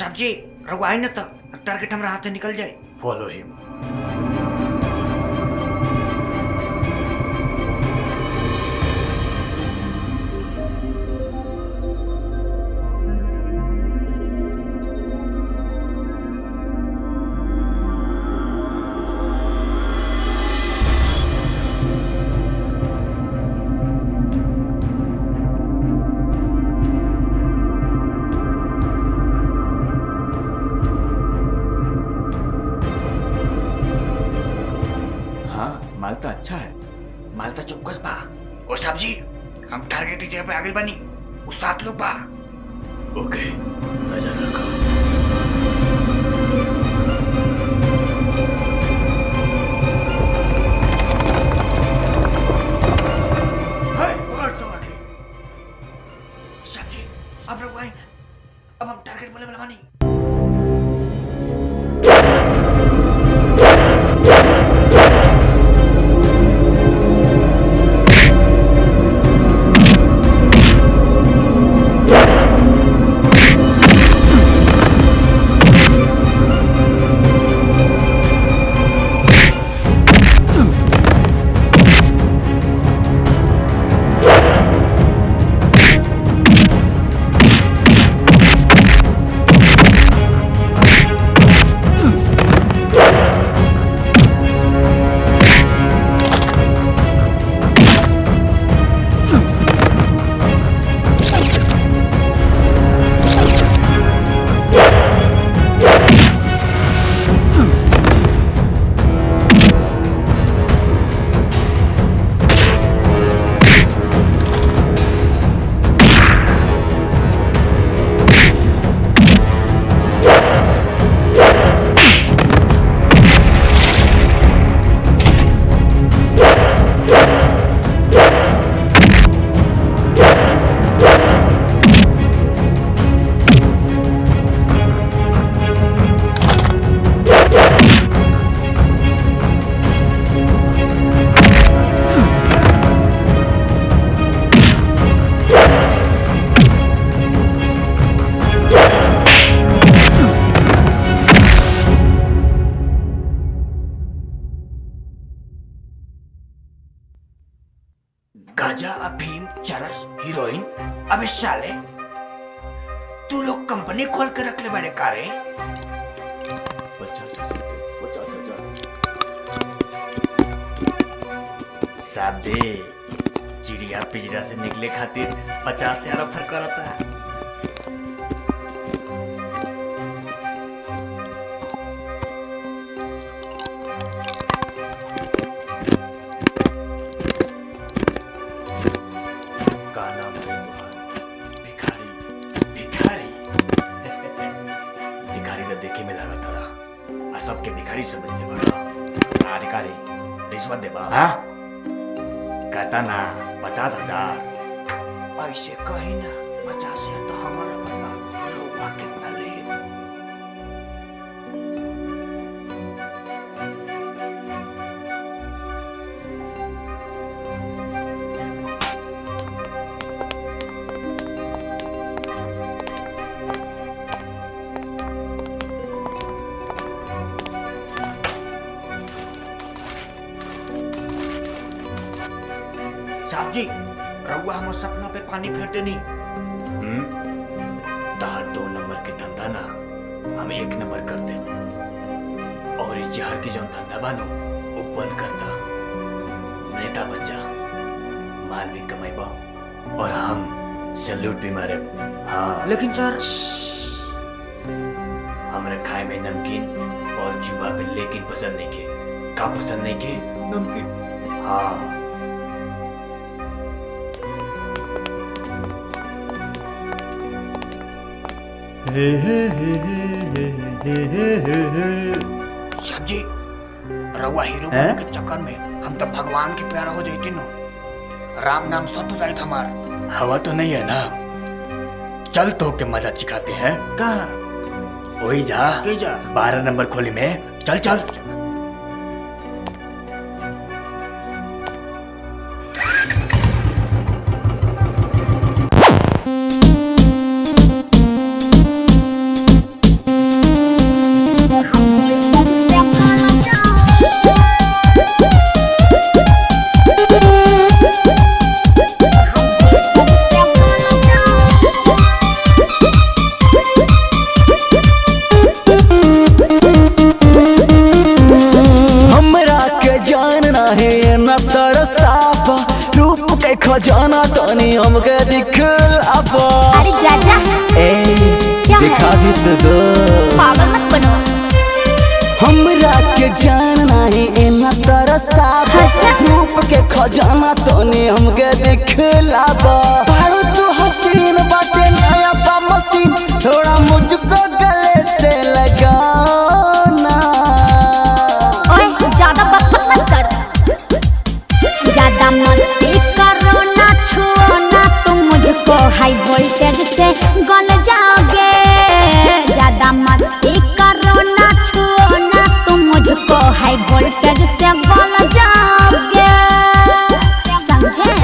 साहब जी रघु आई न तो टारगेट हमारा हाथ से निकल जाए। फॉलो हिम। माल तो अच्छा है। माल तो चौकस बा। ओ साहब जी हम टारगेट की जगह पे आगे बनी उस 7 लोग बा। ओके नजर रखो। हाय पकड़ सो आगे। साहब जी अब रघु आई अब हम टारगेट बोले वाला बनी। गाजा अफीम चरस हीरोइन। अबे साले तू लोग कंपनी खोल के रख ले बड़े कारे। 50,000 साहब जी चिड़िया पिंजरा से निकले खातिर 50,000 ऑफर करता है। सबके भिखारी समझने बड़ा अधिकारी रिश्वत दे बा। हाँ कहता ना 50,000 ऐसे कही ना 50,000 तो हमारा बना रहुआ कितना ले। साहब जी रहुआ हम सपना पे पानी फेर देनी। तहार 2 नंबर के धंधा ना हम 1 नंबर कर दे और इस जहर की जो धंधा बानो वो बंद करता नेता बन जा माल भी कमाईबा और हम सैल्यूट भी मारे। हाँ लेकिन सर हमरे खाए में नमकीन और जुबा पे लेकिन पसंद नहीं के। का पसंद नहीं के? नमकीन। हाँ साहब जी रहुआ हीरो बनने के चक्कर में हम तो भगवान के प्यारा हो जाते नो। राम नाम सत जाए हमार। हवा तो नहीं है ना? चल तो के मजा चिखाते हैं। कहाँ? वही जा 12 नंबर खोली में। चल चल रूप के खजाना तनी हमके दिखलाबो। अरे जा जा, ए क्या है? दिखा भी तो दो। पागल मत बनो। हमरा के जान नहीं एना तरसाबो। अच्छा। रूप के खजाना तनी हमके दिखलाबो। पारो तू हसीन बाटे नया बा मशीन, थोड़ा मुझको गले से लगाना। ओए ज्यादा बकवास मत कर, ज्यादा मस्ती करो ना, छुओ ना तुम मुझको, हाई वोल्टेज से गल जाओगे। ज्यादा मस्ती करो ना, छुओ ना तुम मुझको, हाई वोल्टेज से गल जाओगे, समझे?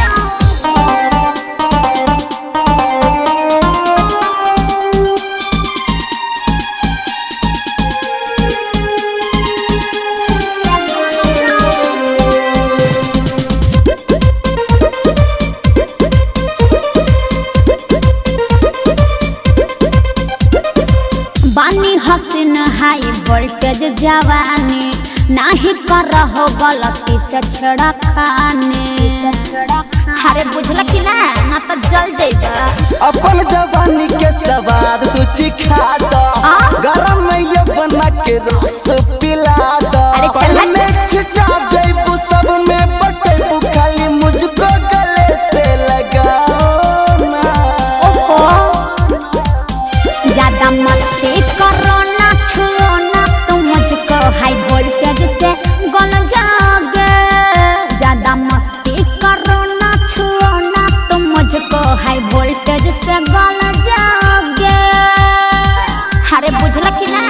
बानी हसीन हाई वोल्टेज जवानी, नाही कर हो गलती से छेड़ा खाने। अरे बुझल कि ना तो जल जाइबा। अपन जवानी के स्वाद तू चिखा दो, गरम नहीं बना के रस पिला दो। अरे चल हट। में छिटा जाइबू सब में बटेबू, खाली मुझको गले से लगाना। ज्यादा मस्ती करो ना, छुओ ना तुम मुझको, हाई वोल्टेज से गल जाओगे। ज्यादा मस्ती करो ना, छुओ ना तुम मुझको, हाई वोल्टेज से गल जाओगे। अरे बुझल कि ना?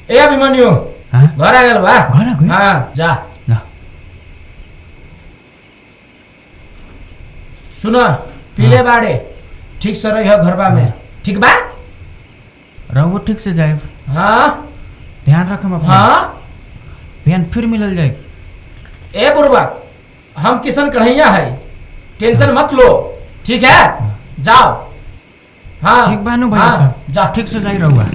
ए अभिमन्यु, घर आ गए बा? घर आ गए? हाँ जा। सुनो पीले बाड़े ठीक से रही घरबा में, ठीक बा? रहो ठीक से जाए। हाँ ध्यान रखम अपना। हाँ बहन फिर मिलल जाए। ए बुर्बक, हम किशन कन्हैया है, टेंशन मत लो, ठीक है? जाओ। हाँ ठीक बानू भैया। हाँ, जा। ठीक से जाई रहुआ।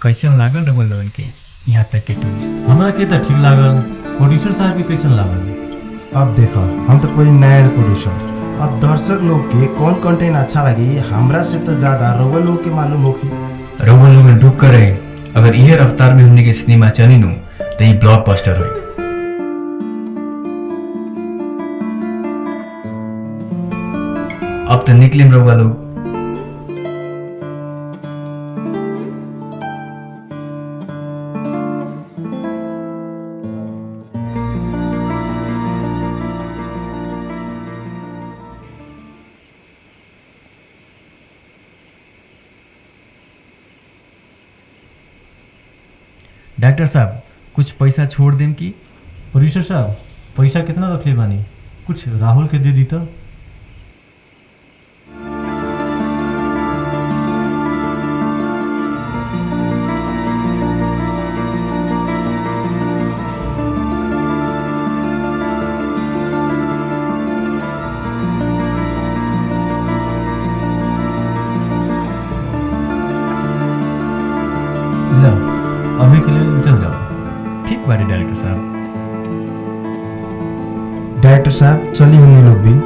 कैसे लागल रहो लोगन के यहाँ तक के टूरिस्ट? हमरा के तो ठीक लागल। प्रोड्यूसर साहब के कैसन लागल? अब देखो हम तो कोई नया प्रोड्यूसर, अब दर्शक लोग के कौन कंटेंट अच्छा लगी हमरा से तो ज्यादा रउआ लोग के मालूम होगी। रउआ लोग डूब कर रहे, अगर ये रफ्तार में हमने के सिनेमा चली नु तो ये ब्लॉकबस्टर हुई। अब तो निकले रउआ लोग। डॉक्टर साहब कुछ पैसा छोड़ दें कि? प्रोड्यूसर साहब पैसा कितना रखले बानी? कुछ राहुल के दे दी तो। अभी के लिए चल जाओ। ठीक बारे डायरेक्टर साहब। डायरेक्टर साहब चलिए हमने लोग भी।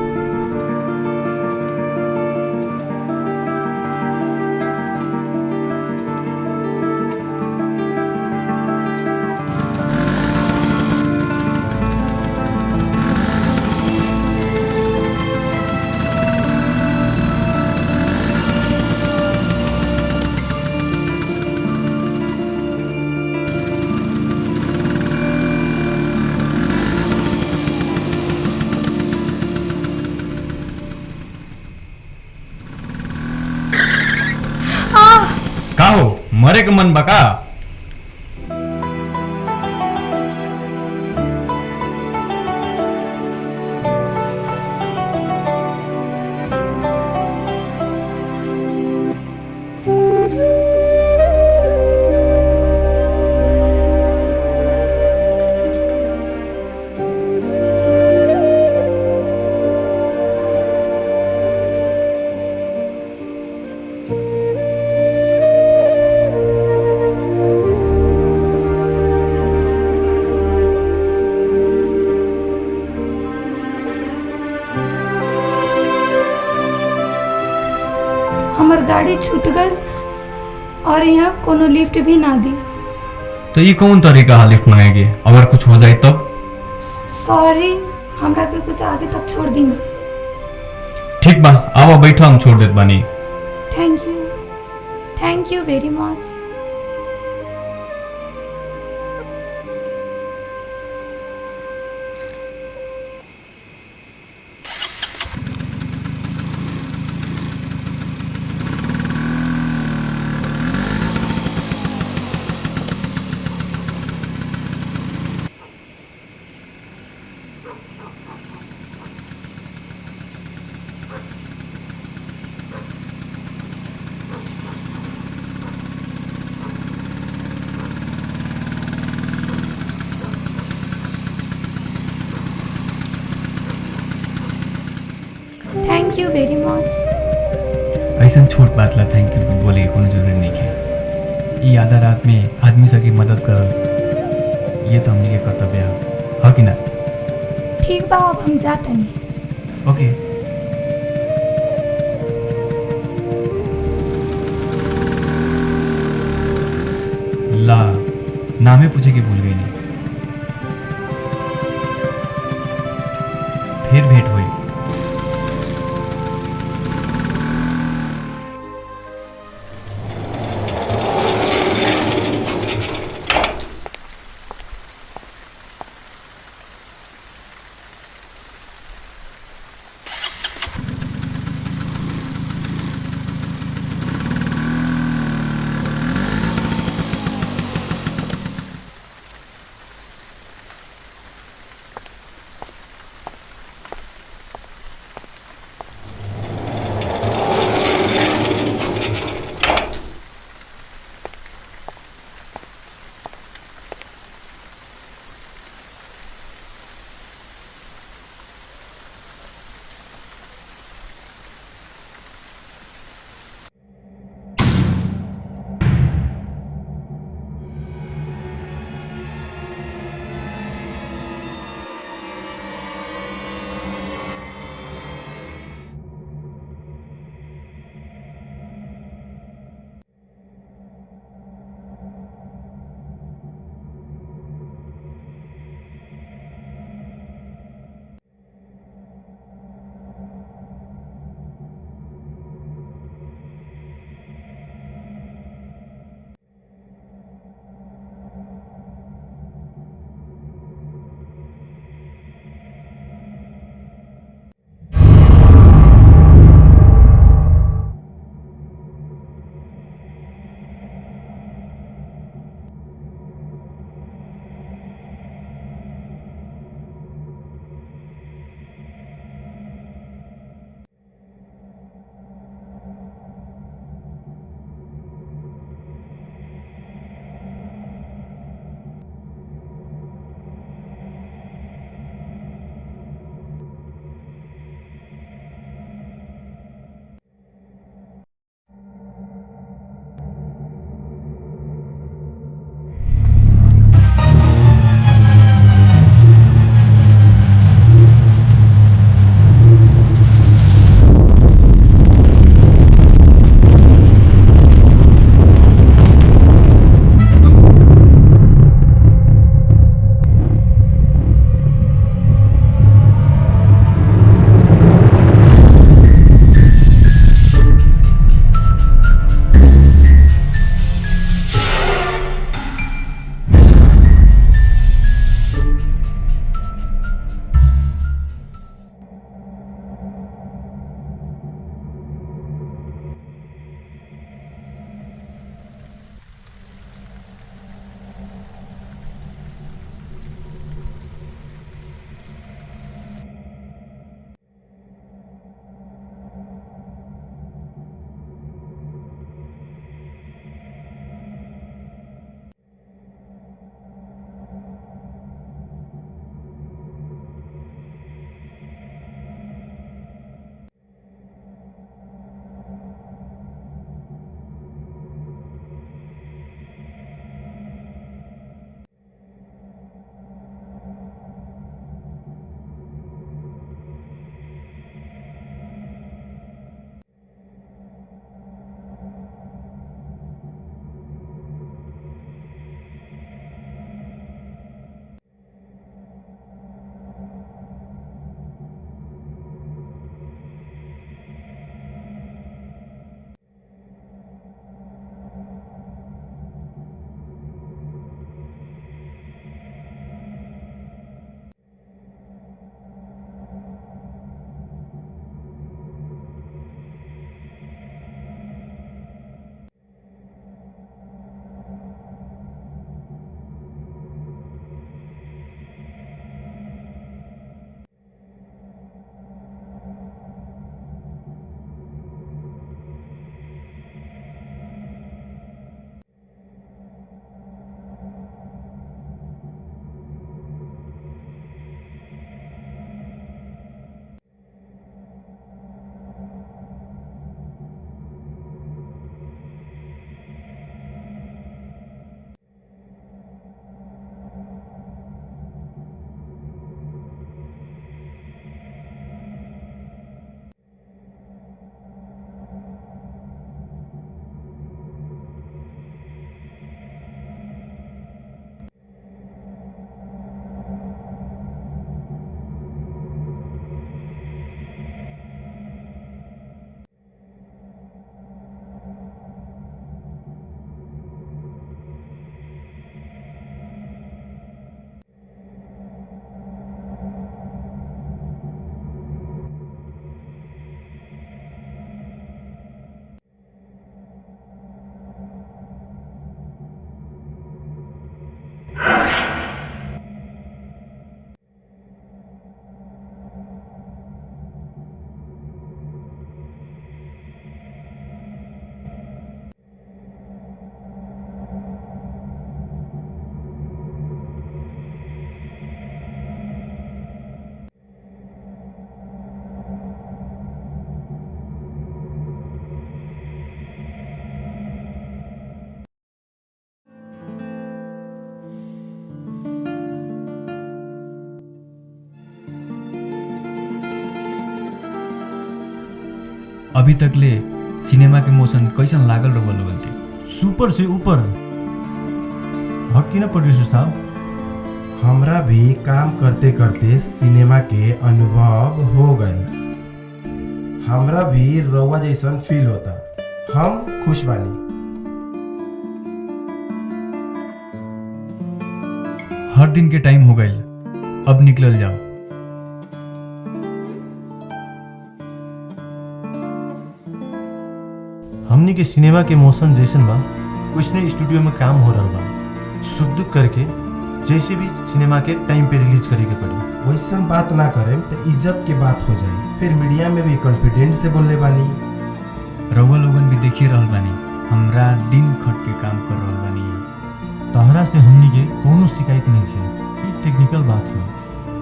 का हो मरे के मन बका? हमार गाड़ी छूट गई और यहाँ कोनो लिफ्ट भी ना दी। तो ये कौन तरीका लिफ्ट मांगेगी? अगर कुछ हो जाए तब? सॉरी, हमरा के कुछ आगे तक छोड़ दी ना। ठीक बा, आओ बैठो, हम छोड़ देत बानी। थैंक यू वेरी मच। थैंक यू वेरी मच। ऐसा छोट बात ला थैंक यू बोले की कोनो जरूरी नहीं है। ये आधा रात में आदमी सबकी मदद करल ये तो हमने के कर्तव्य है कि ना? ठीक बा, अब हम जाते नहीं। ओके। ला नामे पूछे कि भूल गई नहीं। फिर भेंट हुई। अभी तक ले सिनेमा के मोशन कैसन लागल रहुआ लोगन के? सुपर से ऊपर। हक की ना प्रोड्यूसर साहब? हमरा भी काम करते करते सिनेमा के अनुभव हो गए। हमरा भी रउआ जैसन फील होता। हम खुश बानी। हर दिन के टाइम हो गईल, अब निकलल जाओ। हमनी के सिनेमा के मोशन जैसन बा, कुछ ने स्टूडियो में काम हो रहा बा। सुख दुख करके जैसे भी सिनेमा के टाइम पे रिलीज करे के पड़ी। वैसन बात ना करें तो इज्जत के बात हो जाए। फिर मीडिया में भी कॉन्फिडेंस से बोलने बानी। रउआ लोगन भी देखिए रहल बानी, हमरा दिन खट के काम कर रहल बानी। तहरा से हमनी के कोनो शिकायत नहीं है। ये टेक्निकल बात है,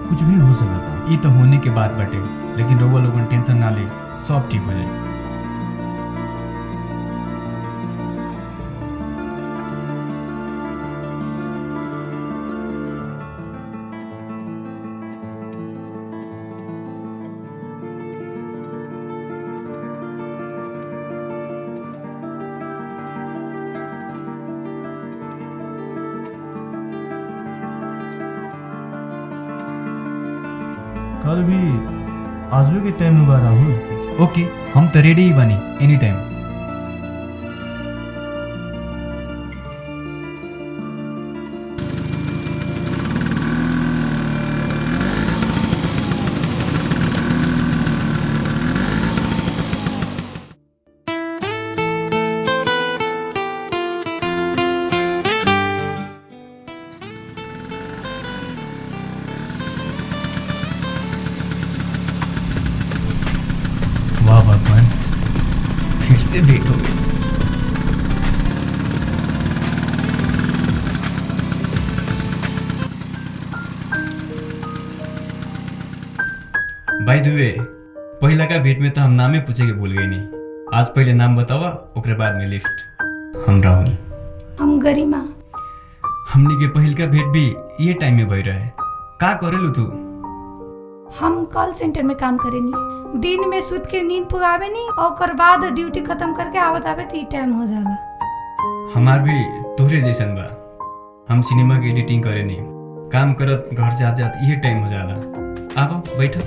कुछ भी हो सकता। ये तो होने के बाद बाटे, लेकिन रउआ लोगन टेंशन ना ले, सब ठीक हो जाए। कल भी आजू के टाइम में बा राहुल। ओके, हम तो रेडी ही बानी एनी टाइम। वाह भगवान, फिर से भेंट हो गई। बाय द वे, पहला का भेंट में तो हम नामे पूछे के भूल गए नहीं। आज पहले नाम बतावा, ओकरे बाद में लिफ्ट। हम राहुल। हम गरिमा। हमने के पहल का भेंट भी ये टाइम में भई रहे। का करेलू तू? हम कॉल सेंटर में काम करेनी। दिन में सुत के नींद पुगावे नी और ओकर बाद ड्यूटी खत्म करके आवत आवे टी टाइम हो जाला। हमार भी तोहरे जैसन बा। हम सिनेमा के एडिटिंग करेनी, काम करत घर जात जात ये टाइम हो जाला। आओ बैठो।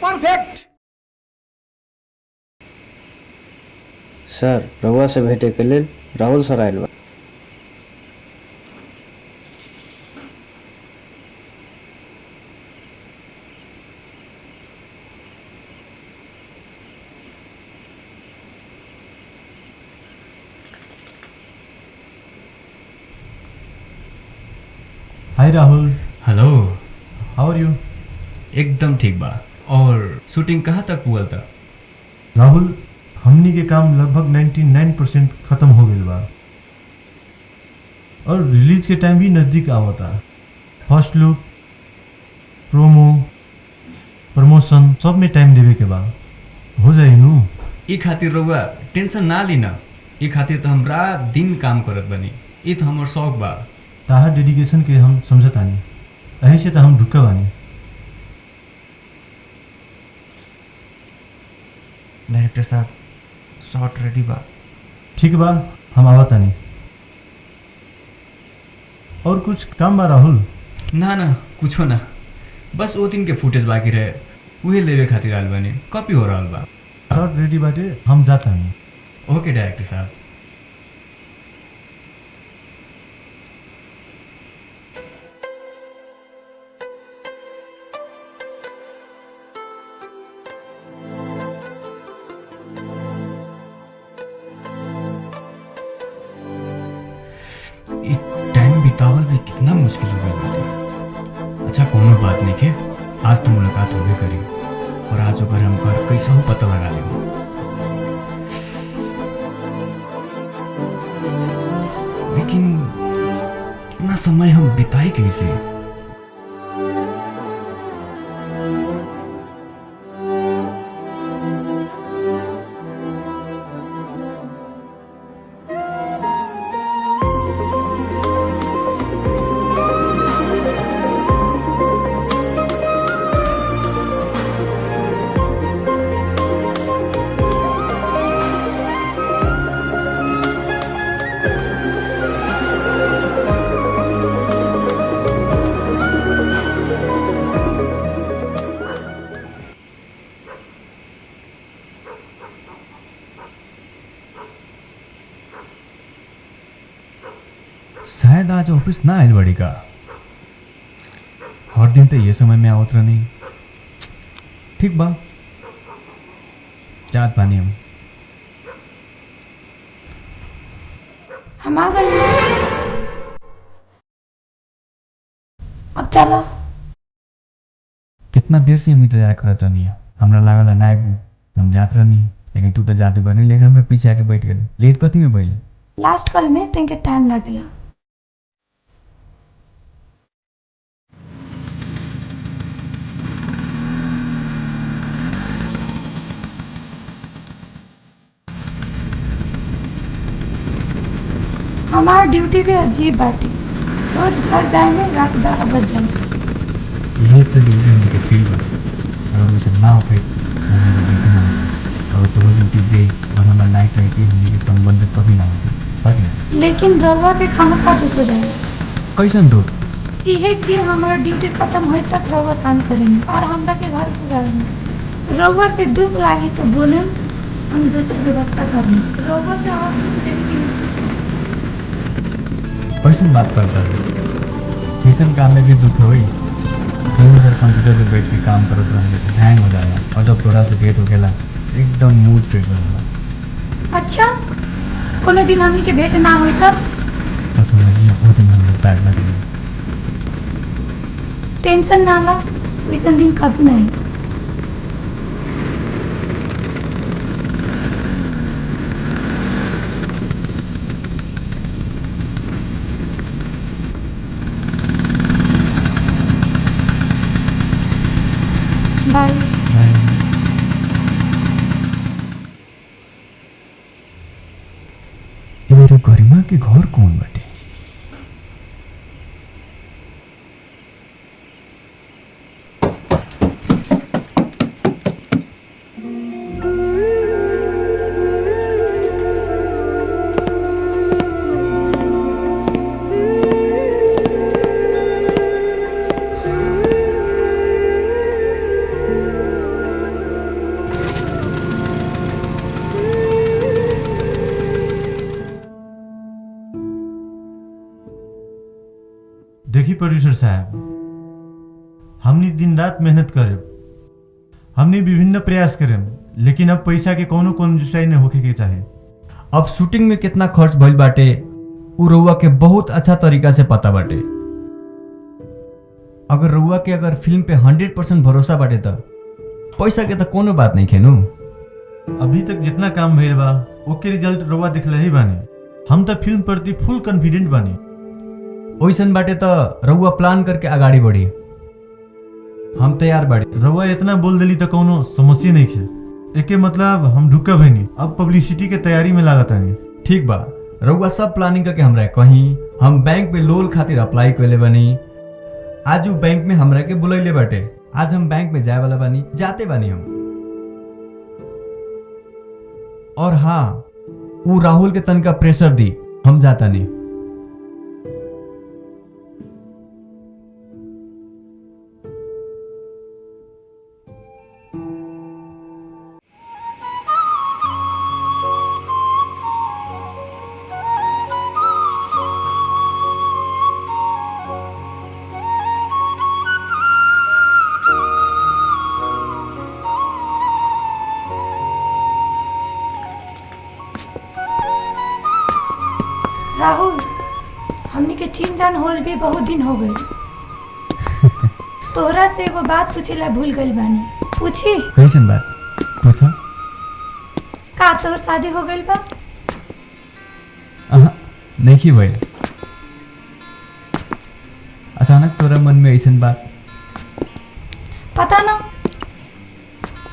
परफेक्ट। सर, रउआ से भेटे के लेल राहुल सर आयल बा। Hi Rahul, hello. How are you? एकदम ठीक बा। और शूटिंग कहाँ तक हुआ था? राहुल, हमनी के काम लगभग 99% खत्म हो गई बा और रिलीज के टाइम भी नज़दीक आवता। फर्स्ट लुक, प्रोमो, प्रमोशन सब में टाइम देवे के बा। हो जाई नु। ई खातिर रउआ टेंशन ना लीना। ई खातिर तो हम रात दिन काम करत बनी। ई तो हमर शौक बा। ताहा डेडिकेशन के हम समझतानी, यही से तो हम ढुका बानी। डायरेक्टर साहब, शॉट रेडी बा। ठीक बा, हम आवतानी। और कुछ काम बा राहुल? ना ना, कुछो ना, बस वो दिन के फुटेज बाकी रहे, उहे लेवे खातिर आल बनी। कॉपी हो रहल बा। शॉट रेडी बाटे, हम जातानी। ओके डायरेक्टर साहब। टाइम बितावल भी कितना मुश्किल हो गया। अच्छा कोनो बात नहीं के, आज तो मुलाकात होबे करी और आज ओकर हम कर कैसे हो पता लगा लेंगे। लेकिन इतना समय हम बिताई कैसे? शायद आज ऑफिस ना आयल बड़ी का। हर दिन तो ये समय में आवत नहीं। ठीक बा, जात बानी हम आ गए। अब चलो। कितना देर से हम इंतजार करत रहनी है। हमरा लागल ना हम जात रहनी, लेकिन तू तो जाते बनी लेकिन हमें पीछे आके बैठ गई। लेट कथी में बैठ? लास्ट कॉल में तनिक टाइम लगेला। हमार ड्यूटी भी अजीब बाटी। रोज घर जाए में रात 12 बज जाए। ये तो ड्यूटी हमके फील बा। अगर उसे ना हो पाई तो हमें ड्यूटी ना हो। और तो ड्यूटी दे और हमारा नाइट रहती हमने के संबंध कभी ना होती। लेकिन रवा के खाना का दुख हो जाए। कैसन दुख? एक दिन हमारा ड्यूटी खत्म होए तक रवा काम करेंगे और हमरा के घर पुगाएंगे। रवा के दुख लागी तो बोले, हम दूसरी व्यवस्था करेंगे। रवा के और दुख देगी। कैसन बात करता है? किसन काम में भी दुख हुई। अगर कंप्यूटर पे बैठ के काम करत रहेंगे तो हैंग हो जाएगा और जब थोड़ा सा भेंट हो गया एकदम मूड फ्रेश हो जाएगा। अच्छा, कोनो दिन हमनी के भेंट ना होई तब? तो समझिए वो दिन हम लोग बैठ लगे। टेंशन ना ला, वैसा दिन कभी नहीं। बाय। ये मेरे गरिमा के घर कौन बाटे? देखी प्रोड्यूसर साहब, हमने दिन रात मेहनत करे, हमने विभिन्न प्रयास करे, लेकिन अब पैसा के कोनो कंजूसाई न होके के चाहे। अब शूटिंग में कितना खर्च भइल बाटे उ रउआ के बहुत अच्छा तरीका से पता बाटे। अगर रउआ के अगर फिल्म पे 100% भरोसा बाटे त पैसा के त कोनो बात नहीं खेनु। अभी तक जितना काम भइल बा ओके रिजल्ट रउआ दिखले ही बानी। हम तो फिल्म प्रति फुल कॉन्फिडेंट बानी। ओइसन बाटे त रउआ प्लान करके आगाड़ी बढ़ी, हम तैयार बाड़ी। रउआ इतना बोल देली त कोनो समस्या नहीं है। एके मतलब हम ढुका भइनी, अब पब्लिसिटी के तैयारी में लागत आनी। ठीक बा, रउआ सब प्लानिंग करके हमरा कहीं हम बैंक पे लोन खातिर अप्लाई कइले बानी। आज उ बैंक में हमरा के बुलैले बाटे, आज हम बैंक में जाए वाला बानी, जाते बानी हम। और हाँ, उ राहुल के तनका प्रेशर दी, हम जाता नहीं। राहुल, हमनी के चीन जान होल भी बहुत दिन हो गए। तोहरा से एगो बात पूछेला भूल गइल बानी, पूछी? कैसन बात? पूछो। का तोहर शादी हो गइल बा? नहीं भइल। अचानक तोरा मन में ऐसन बात? पता ना,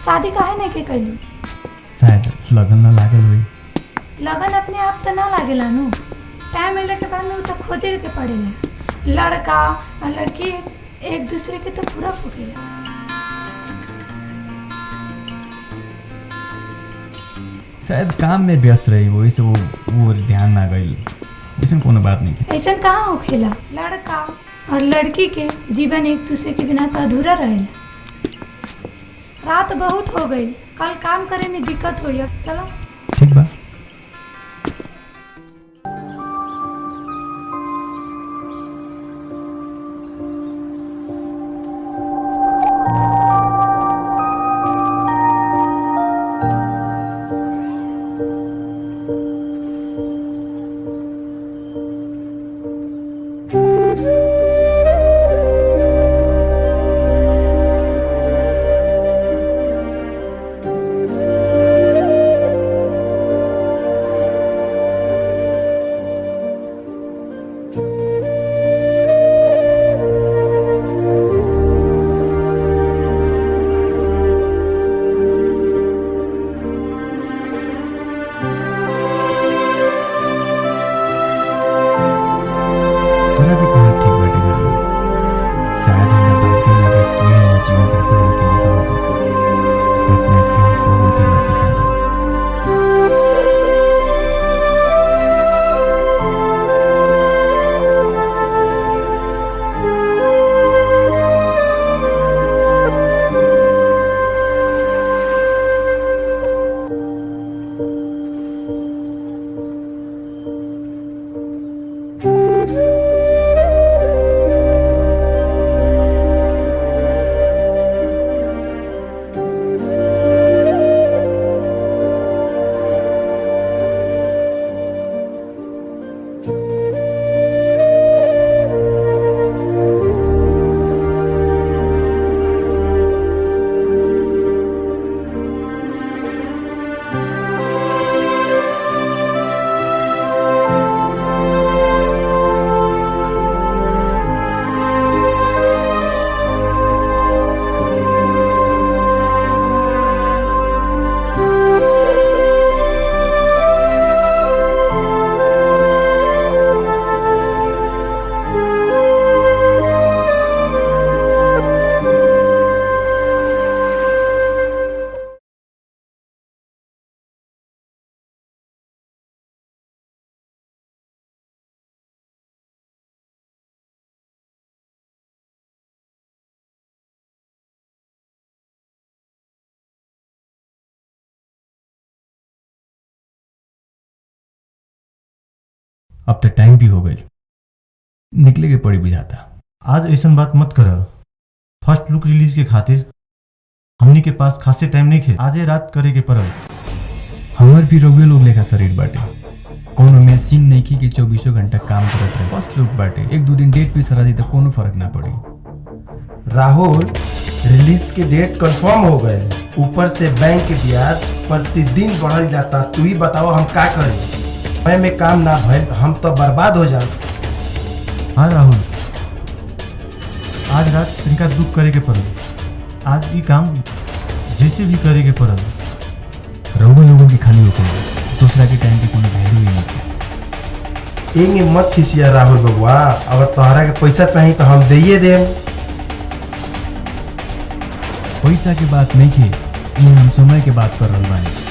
शादी काहे नहीं के कैली? शायद लगन ना लागल हुई। लगन अपने आप तो ना लागेला नु, टाइम अइला के बाद में उ तो खोजे के पड़ेला। लड़का और लड़की एक दूसरे के तो पूरा फूकेला। शायद काम में व्यस्त रही, वही से वो ध्यान ना गई। ऐसा कोनो बात नहीं है। ऐसा कहाँ होखेला? लड़का और लड़की के जीवन एक दूसरे के बिना तो अधूरा रहेला। रात बहुत हो गई, कल काम करे में दिक्कत होई। अब चलो। ठीक बा। अब तो टाइम भी हो गई, निकले के पड़ी बुझाता। आज ऐसा बात मत कर। फर्स्ट लुक रिलीज के खातिर हमनी के पास खासे टाइम नहीं खे, आजे रात करे के पड़ल। हमार भी रउए लोग लेखा शरीर बाटे, कोनो मशीन नहीं की कि 24 घंटा काम करत रहे। फर्स्ट लुक बाटे, एक दो दिन डेट पे सरा दी तो कोनो फर्क ना पड़ी। राहुल, रिलीज के डेट कंफर्म हो गए, ऊपर से बैंक के ब्याज प्रतिदिन बढ़ल जाता। तू ही बताओ हम का करें? मैं में काम ना भइल तो हम तो बर्बाद हो जाए। हाँ राहुल, आज रात इनका दुख करे के पड़ल। आज ये काम जैसे भी करे के पड़ल। रहुआ लोगों की खाली होते हैं, दूसरा के टाइम की कोनो वैल्यू ही नहीं। एंगे मत खिसिया राहुल बबुआ, अगर तोहरा के पैसा चाहिए तो हम दे देम। पैसा की बात नहीं की, ये हम समय के बात कर रहे बानी।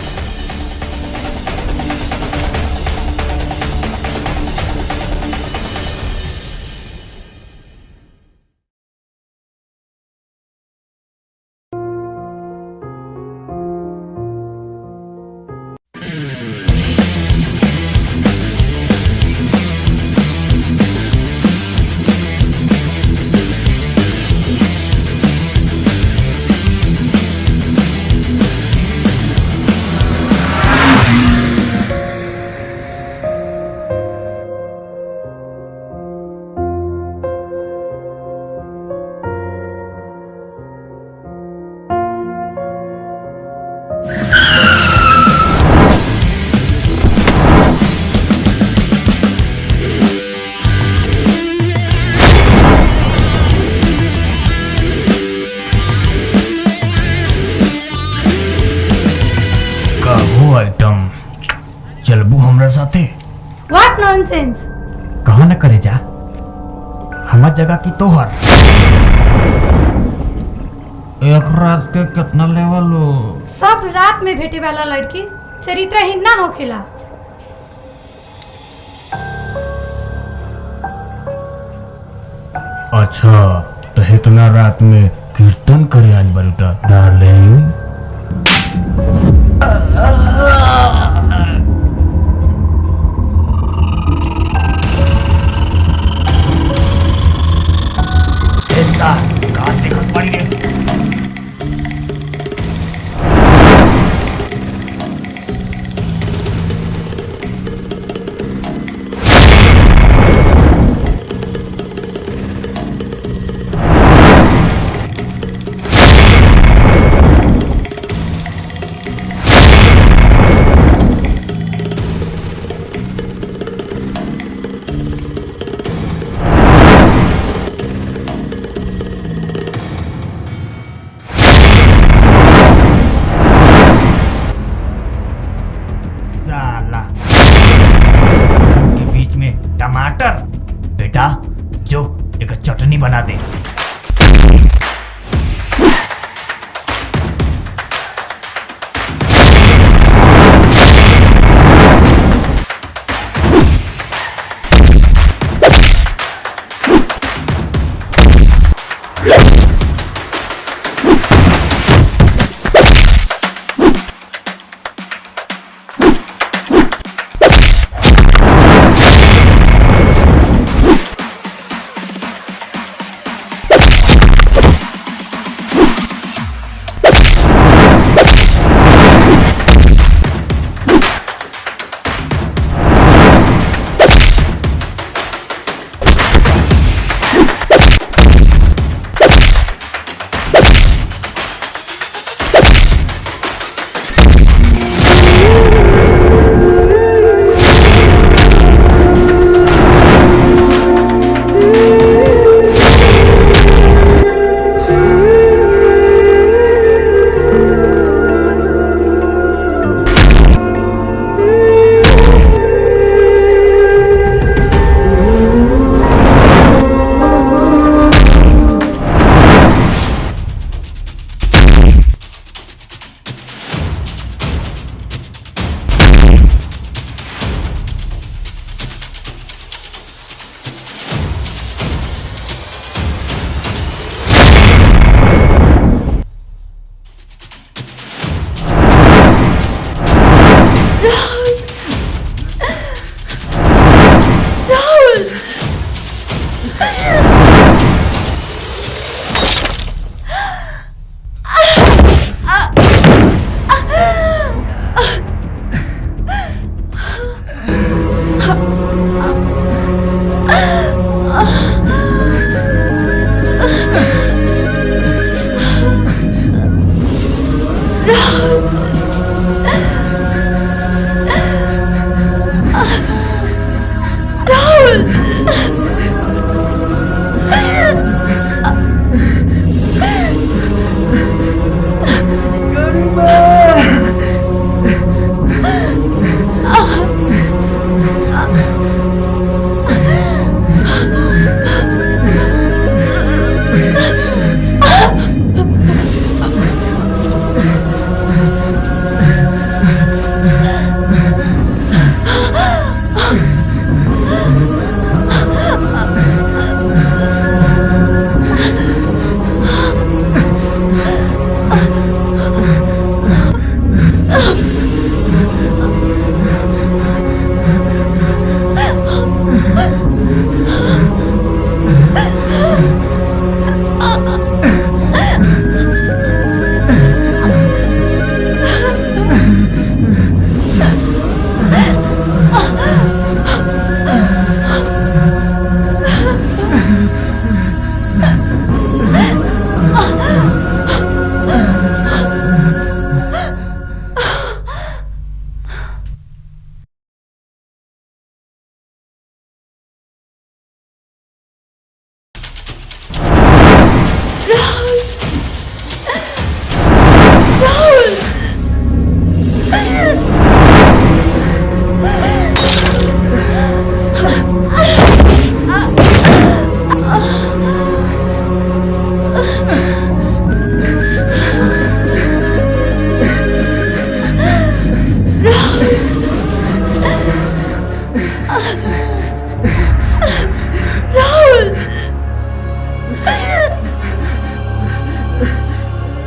आइटम चलबू हमरा साथे? What nonsense. कहा न करे जा, हमार जगह की तोहर। एक रात के कितना लेवल हो? सब रात में भेटे वाला लड़की चरित्रहीन ना होखेला। अच्छा, तो इतना रात में कीर्तन करे आज बरूटा डार्लिंग। ऐसा का देखत पड़ी रे? के बीच में टमाटर। बेटा जो एक चटनी बना दे।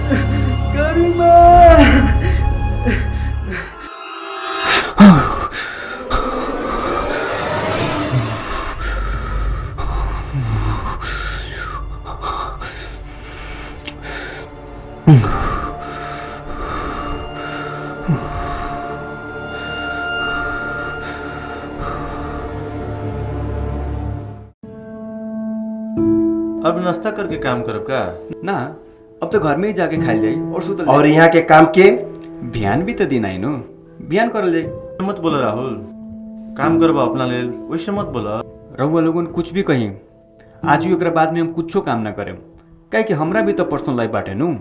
गरिमा अब नाश्ता करके काम करब का? ना, अब तो घर में ही जाके खाइल जाई और सुतल और यहाँ के काम के बिहान भी तो दिन आई नो, बिहान करल जाई। मत बोला राहुल, काम करबा अपना लेल, वैसे मत बोला। रहुआ लोगन कुछ भी कहीं, आज ही ओकरा बाद में हम कुछो काम ना करें, काहे कि हमरा भी तो पर्सनल लाइफ बाटे नु।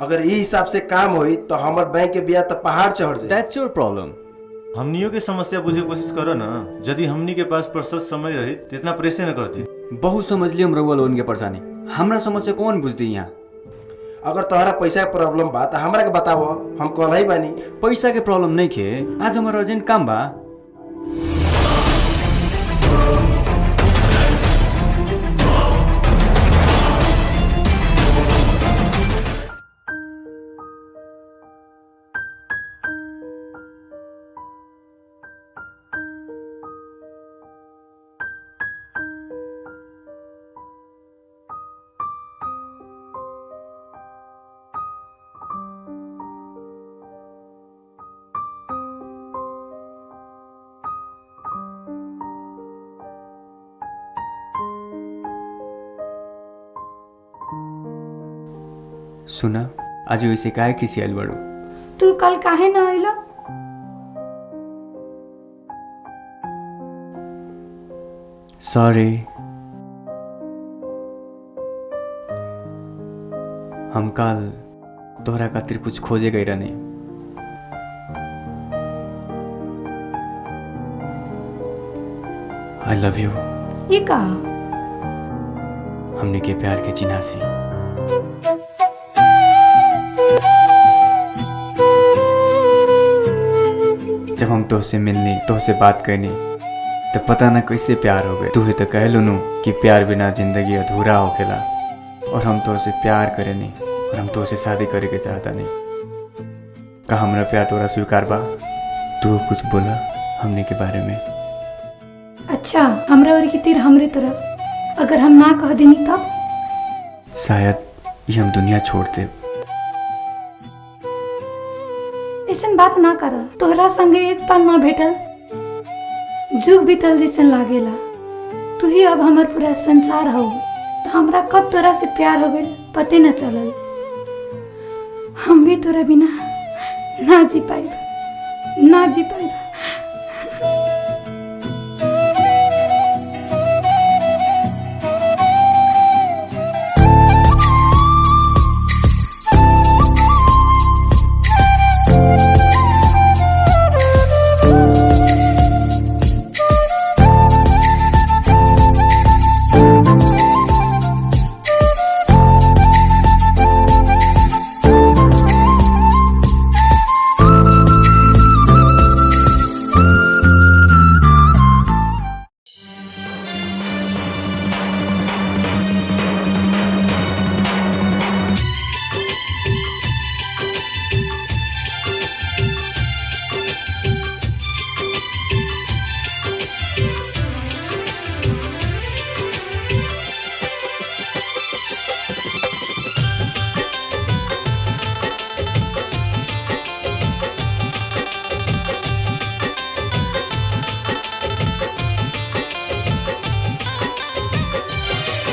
अगर ये हिसाब से काम होई तो हमार बैंक के ब्याज तो पहाड़ चढ़ जाए। That's your problem. हमनियों की समस्या बुझे कोशिश करो ना। यदि हमनी के पास प्रशस्त समय रही तो इतना प्रेशर न करती। बहुत समझ लिया हम रहुआ लोगन के परेशानी, हमरा समस्या कौन बुझती यहाँ। अगर तुम्हारा पैसा के प्रॉब्लम बा तो हमरा के बताओ, हम कल ही बानी। पैसा के प्रॉब्लम नहीं खे, आज हमारा अर्जेंट काम बा। सुना, आज वैसे काहे किसी आइल बड़ो? तू कल काहे ना आइला? सॉरी, हम कल तोहरा खातिर कुछ खोजे गई रहने। I love you. ये का? हमने के प्यार के चिन्हासी। जब हम तोहसे मिलने, तोहसे बात करने, तो पता ना कैसे प्यार हो गए। तू ही तो कह लो नु कि प्यार बिना जिंदगी अधूरा हो खेला, और हम तोहसे प्यार करे नहीं, और हम तोहसे शादी करे के चाहता नहीं। का हमरा प्यार तोरा स्वीकार बा? तू कुछ बोला हमने के बारे में? अच्छा, हमरा और की तीर हमरे तरफ, अगर हम ना कह देनी तब? शायद ये हम दुनिया छोड़ते। ऐसन बात ना करा। तोहरा संगे एक पल ना भेटल, जुग बीतल जैसन लागेला। तू ही अब हमार पूरा संसार हो। तो हमरा कब तोरा से प्यार हो गइल पते न चलल। हम भी तोरा बिना ना जी पाइब, ना जी पाइब।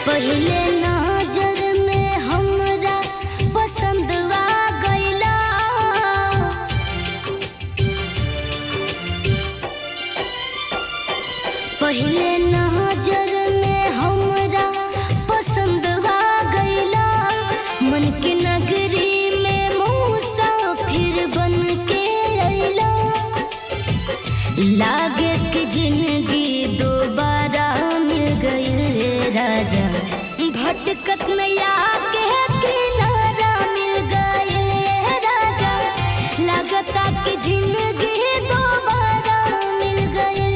पहले नजर में हमरा पसंद आ गइला। पहले नजर में हमरा पसंद आ गइला। मन के नगरी में मुसाफिर बन के अइला। लागे कि जिंदगी दोबारा मिल गई राजा। भटकत नया के किनारा मिल गए राजा। लगता कि जिंदगी दोबारा मिल गए।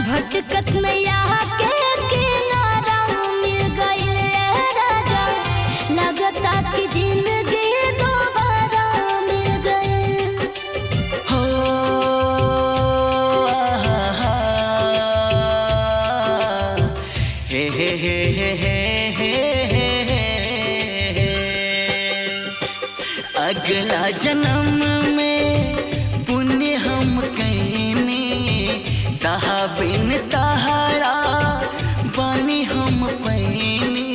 भटकत नया के किनारा मिल गए राजा। लगता कि जिंदगी दोबारा मिल गई। हो हे हे हे हे हे हे। अगला जन्म में पुण्य हम कईनी, तहा बिन तहारा बानी हम पैनी।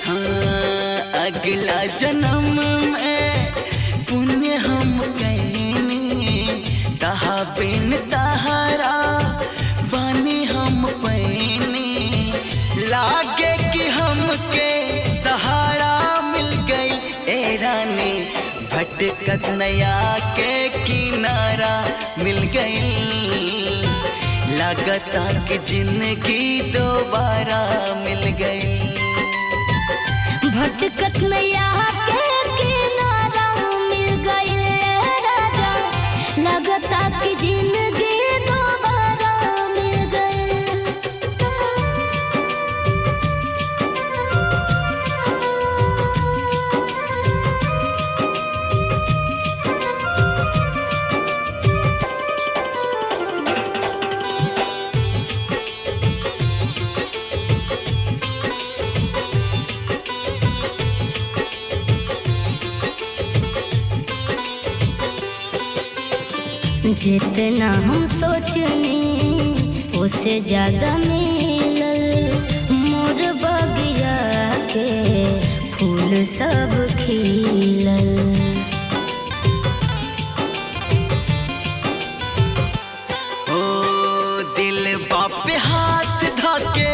हाँ, अगला जन्म में पुण्य हम कईनी, तहा बिन तहारा बानी हम पैनी। लागे कि हमके सहारा मिल गई ए रानी, भटकत नया के किनारा मिल गई। लगता कि जिंदगी दोबारा मिल गई। भटकत नैया के किनारा मिल गई राजा, लगता कि जिंदगी दोबारा मिल गई। जितना हम सोचने उससे ज्यादा मिलल, मोर बगिया के फूल सब खिलल। ओ दिल बापे हाथ धाके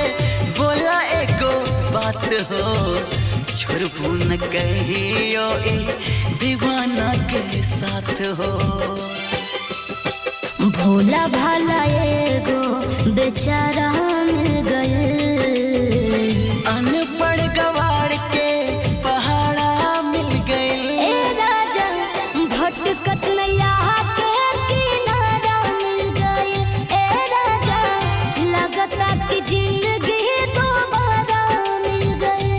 बोला एको बात हो, छोड़बू न कहियो ए दीवाना के साथ हो। भोला भाला एगो बेचारा मिल गए, अनपढ़ गवार के पहाड़ा मिल गए। ए राजा भटकत नैया के किनारा मिल गए। ए राजा लगता कि जिंदगी दोबारा मिल गए।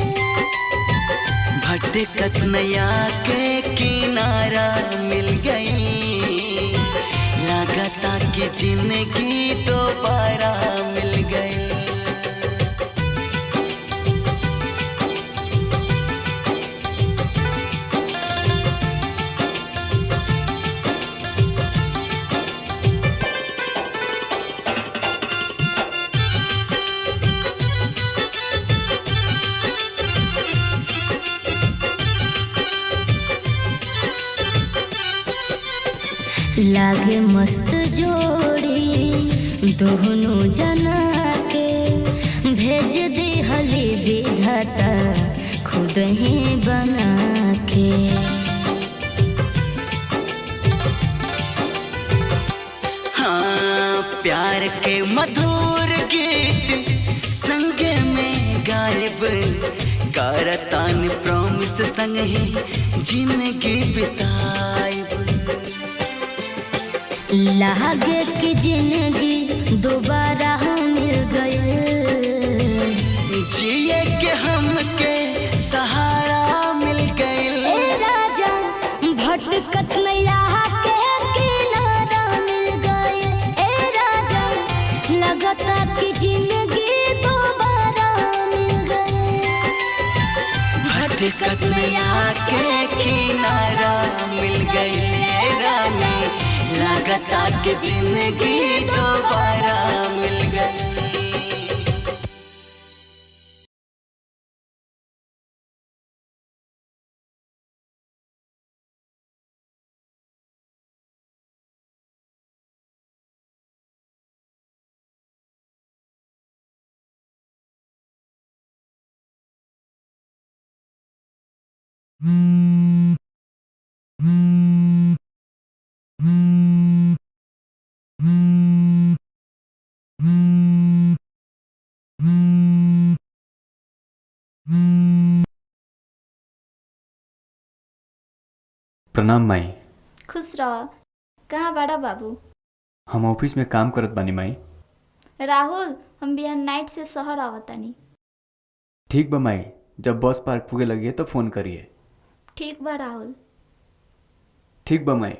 भटकत नया के किनारा मिल गई, लगता कि जिंदगी दोबारा मिल गई। लागे मस्त जोड़ी दोनों जना के, भेज दे हली विधाता खुद ही बना के। हाँ, प्यार के मधुर गीत संग में गायब करतान प्रॉमिस संग ही जिंदगी बिताइब। लागे कि जिंदगी दोबारा मिल गई, जिए के हमके सहारा मिल गई। ए राजा भटकत नैया के किनारा मिल गई। ए राजा लगता कि जिंदगी दोबारा मिल गई। भटकत नया के किनारा मिल गई रानी, लगता कि जिंदगी दोबारा मिल गई। प्रणाम माई। खुश रह। कहाँ बाड़ा बाबू? हम ऑफिस में काम करत बानी माई। राहुल, हम बिहान नाइट से शहर आवतानी। ठीक बा माई, जब बस पार्क पुगे लगी तो फोन करिए। ठीक बा राहुल। ठीक बा माई।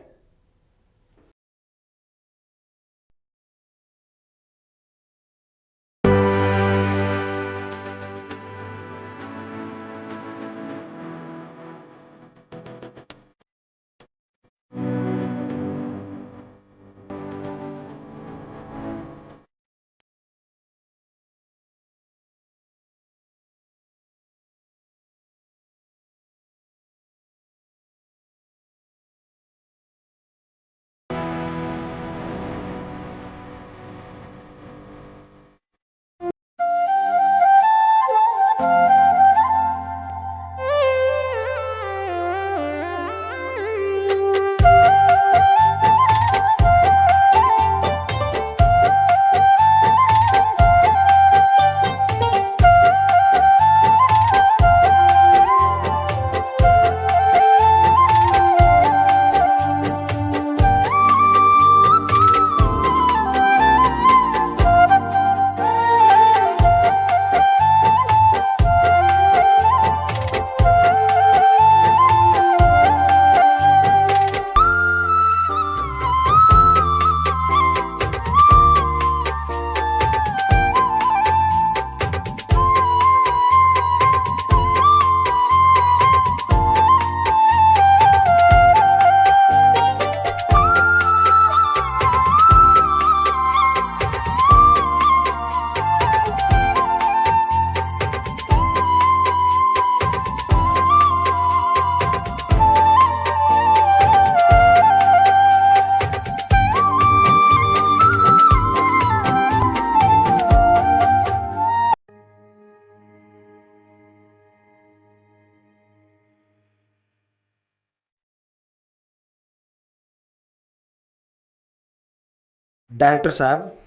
डायरेक्टर साहब,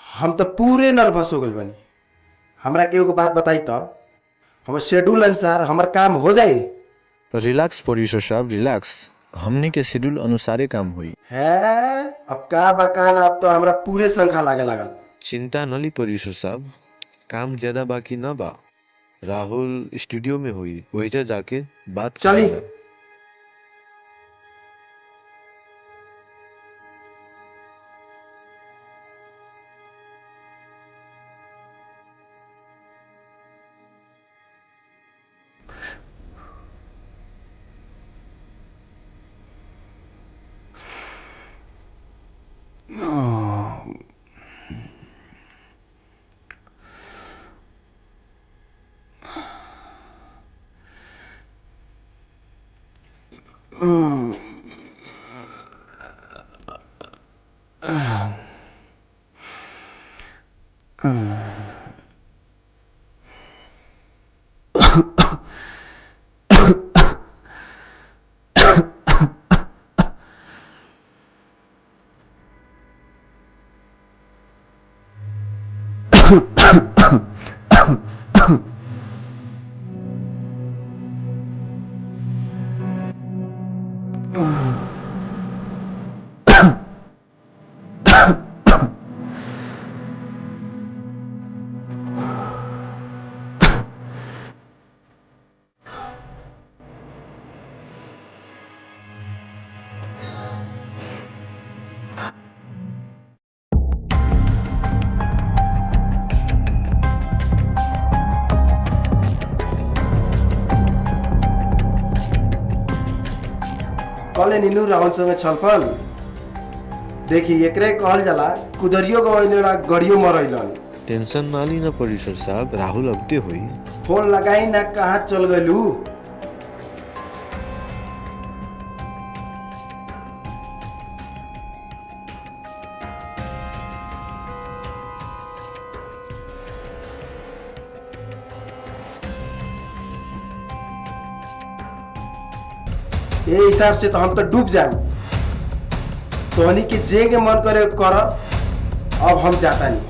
हम तो पूरे नर्वस हो गए बनी। हमरा के एगो बात बताई तो हमर शेड्यूल अनुसार हमर काम हो जाई। तो रिलैक्स प्रोड्यूसर साहब, रिलैक्स। हमने के शेड्यूल अनुसारे काम हुई है। अब का बकान, अब तो हमरा पूरे संख्या लागे लागल। चिंता न ली प्रोड्यूसर साहब, काम ज्यादा बाकी न बा। राहुल स्टूडियो में हुई, वही जाके बात चली। करेंगे। कल नीनू राहुल संगे छलफल देखी एकरे कहल जाला कुदरियो गवैलेला गड़ियो मरैलन। टेंशन ना ली ना प्रोड्यूसर साहब, राहुल अबते हुई। फोन लगाई ना, कहाँ चल गलू। ये हिसाब से तो हम तो डूब जाए। तोहनी के जेंगे मन करे कर, अब हम जाता नहीं।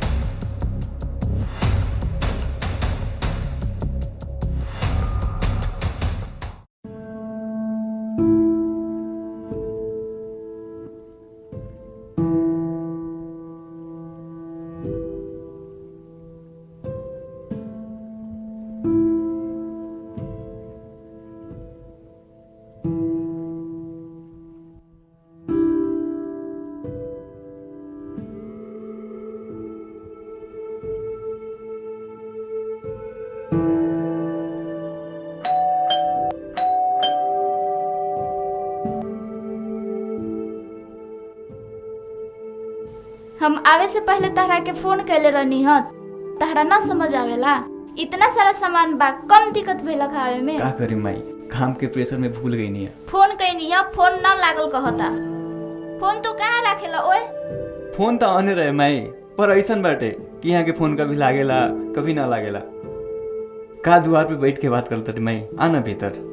हम आवे से पहले तहरा के फोन कैले रहनी ह, तहरा ना समझ आवेला? इतना सारा सामान बा, कम दिक्कत भइल खावे में। का करी माई, काम के प्रेशर में भूल गई नहीं है। फोन कैनी है, फोन ना लागल कहता। फोन तो कहाँ राखेला ओए? फोन तो आने रहे माई, पर ऐसन बाटे कि यहाँ के फोन कभी लागेला कभी ना लागेला। का द्वार पे बैठ के बात करता रे माई, आना भीतर।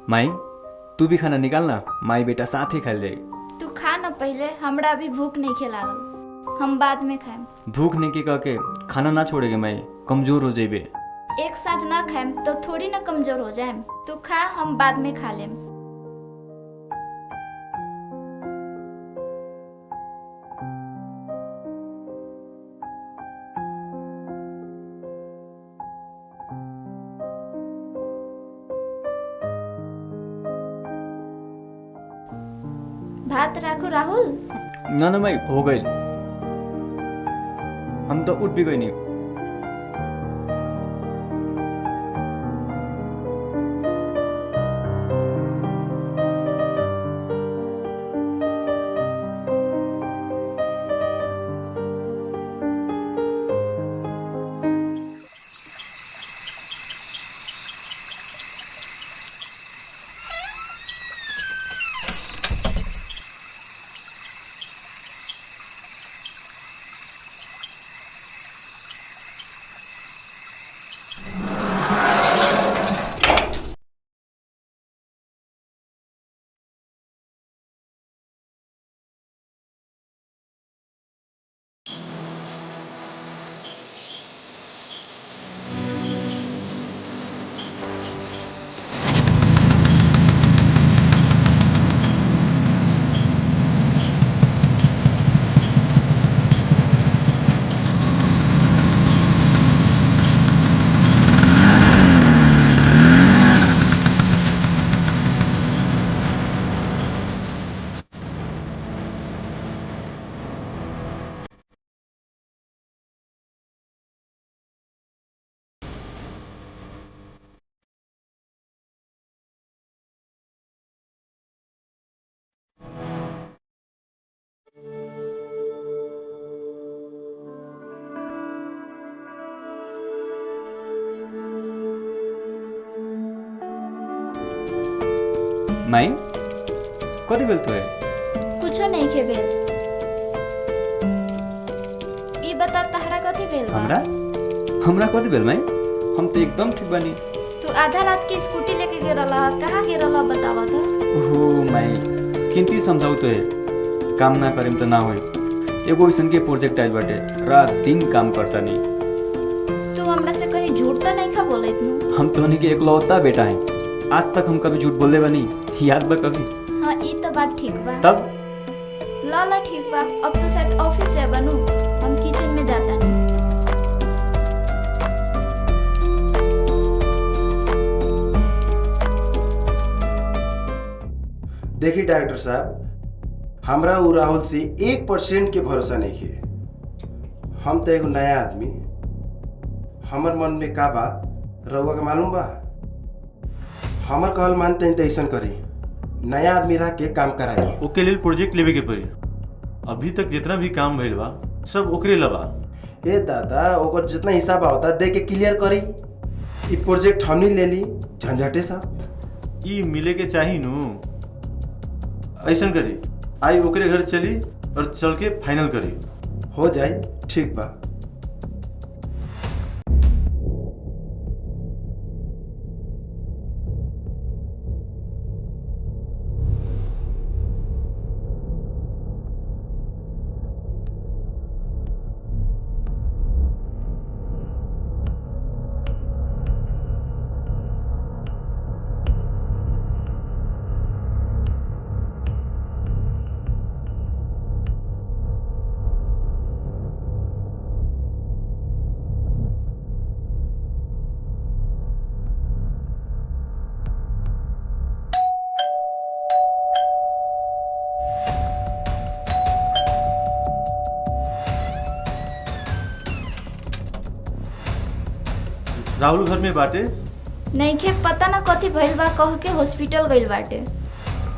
माई तू भी खाना निकालना, माई बेटा साथ ही खा ले। तू खा न पहले, हमरा अभी भूख नहीं लागल, हम बाद में खाएम। भूख नहीं की कह के खाना ना छोड़ेगे माई, कमजोर हो जेबे। एक साथ ना खाएम तो थोड़ी ना कमजोर हो जाएम। तू खा, हम बाद में खा लेम। भात राखो राहुल? ना ना माई, हो गई, हम तो उठ भी गई नहीं। माई कथी भेल तो है? कुछो नहीं खे भेल। ई बता तहरा कथी भेल बा? हमरा कथी भेल माई? हम तो एकदम ठीक बानी। तू आधा रात के स्कूटी लेके गिरला, कहाँ गिरला बतावा तो? ओहो माई, किंती समझाऊ तो है, काम ना करेम तो ना होई। एगो ऐसन के प्रोजेक्ट आइल बाटे, रात दिन काम करता नहीं। तू हमरा से कहीं झूठ तो नहीं खा बोले इतनु? हम तो के इकलौता बेटा है, आज तक हम कभी झूठ बोले बनी, याद बा कभी? हाँ ई तो बात ठीक बा। तब ला ठीक बा, अब तो शायद ऑफिस जाए बनू, हम किचन में जाता नहीं। देखिए डायरेक्टर साहब, हमरा उ राहुल से 1% के भरोसा नहीं है। हम तो एगो नया आदमी, हमर मन में का बा रउआ के मालूम बा। हमर कहल मानते हैं तो ऐसा करी, नया आदमी रह के काम कराई। ओके लेल प्रोजेक्ट लेवे के पड़ी। अभी तक जितना भी काम भइल बा सब ओकरे लबा। ए दादा, ओकर जितना हिसाब होता दे के क्लियर करी। ई प्रोजेक्ट हमनी ले ली, झंझटे साहब। ई मिले के चाही नु। ऐसा करी, आई ओकरे घर चली और चल के फाइनल करी। हो जाए, ठीक बा। राहुल घर में बाटे? नहीं के पता ना कथी भइल बा कह के हॉस्पिटल गइल बाटे।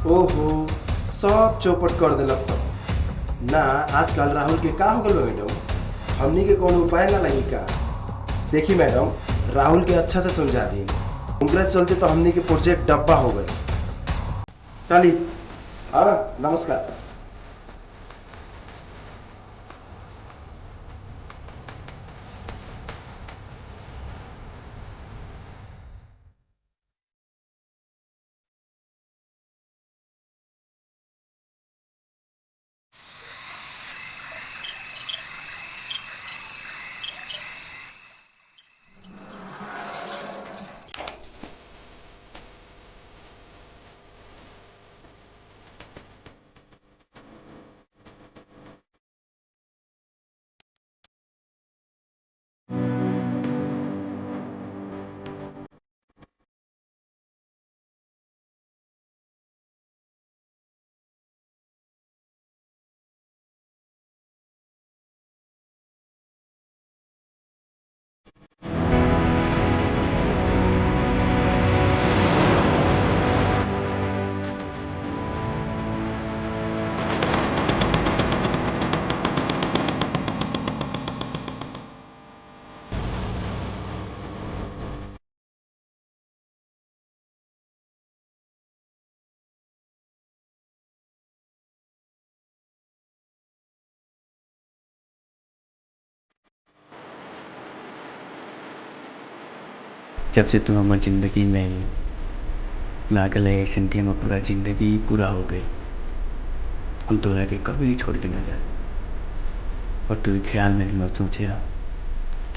ओहो, सब चौपट कर दिलक तो ना। आजकल राहुल के का हो गल बा मैडम? हमनी के कौन उपाय ना लगी का? देखी मैडम, राहुल के अच्छा से समझा दी। उनके चलते तो हमनी के प्रोजेक्ट डब्बा हो गए। चली, हाँ नमस्कार। जब से तू हमार जिंदगी में लागल है ऐसे कि हमार पूरा जिंदगी पूरा हो गई। हम तोरा के कभी छोड़ के न जाए और तू ख्याल में भी मत सोचे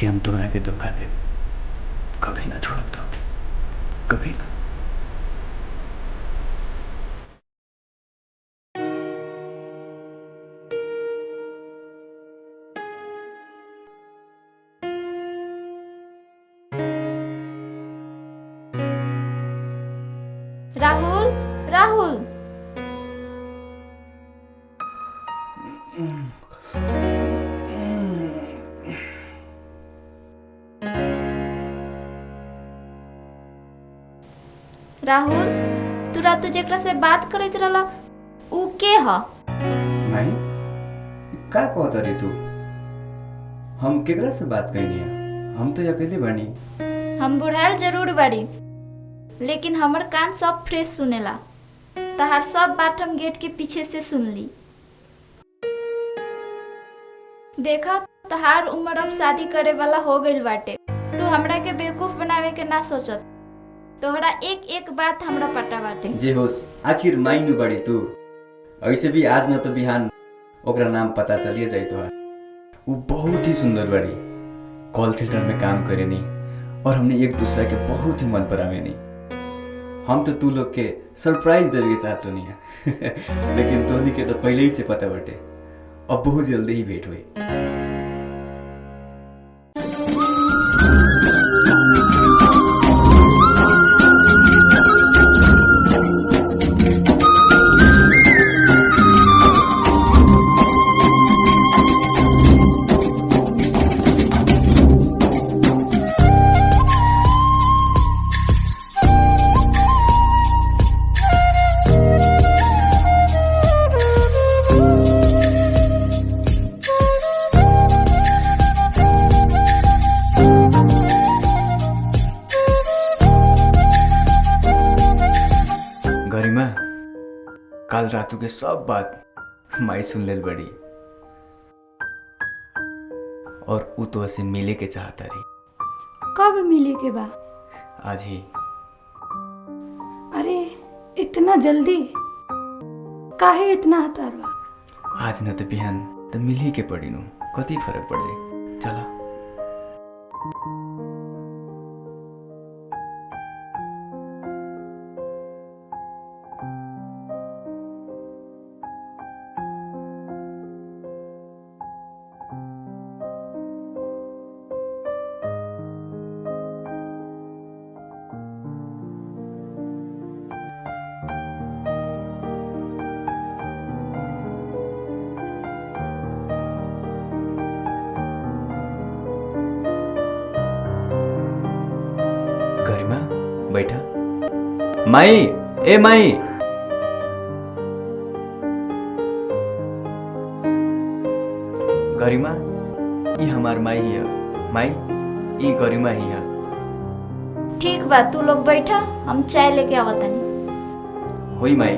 कि हम तोरा के धोखा दे। कभी ना छोड़ दो, कभी ना। राहुल, राहुल, राहुल, तू रात जेकरा से बात करत रहला ऊ के ह? नहीं, का कहता रे तू? हम केकरा से बात करनी है? हम तो अकेले बनी। हम बुढ़ाल जरूर बाड़ी, लेकिन हमर कान सब फ्रेश सुनेला। तहार सब बात हम गेट के पीछे से सुन ली। देखा, तहार उम्र अब शादी करे वाला हो गइल बाटे। तू हमरा के बेवकूफ बनावे के ना सोचत। तोहरा एक एक बात हमरा पता बाटे। जे होस, आखिर माइनु बड़ी तू। ऐसे भी आज न तो बिहान ओकरा नाम पता चलिए जाए तोहार। वो बहुत ही सुंदर बड़ी, कॉल सेंटर में काम करेनी और हमने एक दूसरा के बहुत ही मन परावेनी। हम तो तू लोग के सरप्राइज देवे के चाहत नहीं है लेकिन तोहनी के तो पहले ही से पता बटे। अब बहुत जल्दी ही भेंट हुई। काल रातू के सब बात माई सुन लेल बड़ी और उ तो से मिले के चाहता रही। कब मिले के बा? आज ही। अरे इतना जल्दी काहे इतना हतार बा? आज न तो बिहान तो मिल ही के पड़ी नु, कति फर्क पड़ जाए। चला। माई, ए माई। गरिमा, ई हमार माई हिया। माई, ई गरिमा हिया। ठीक बा, तू लोग बैठा, हम चाय लेके आवतनी। होई माई।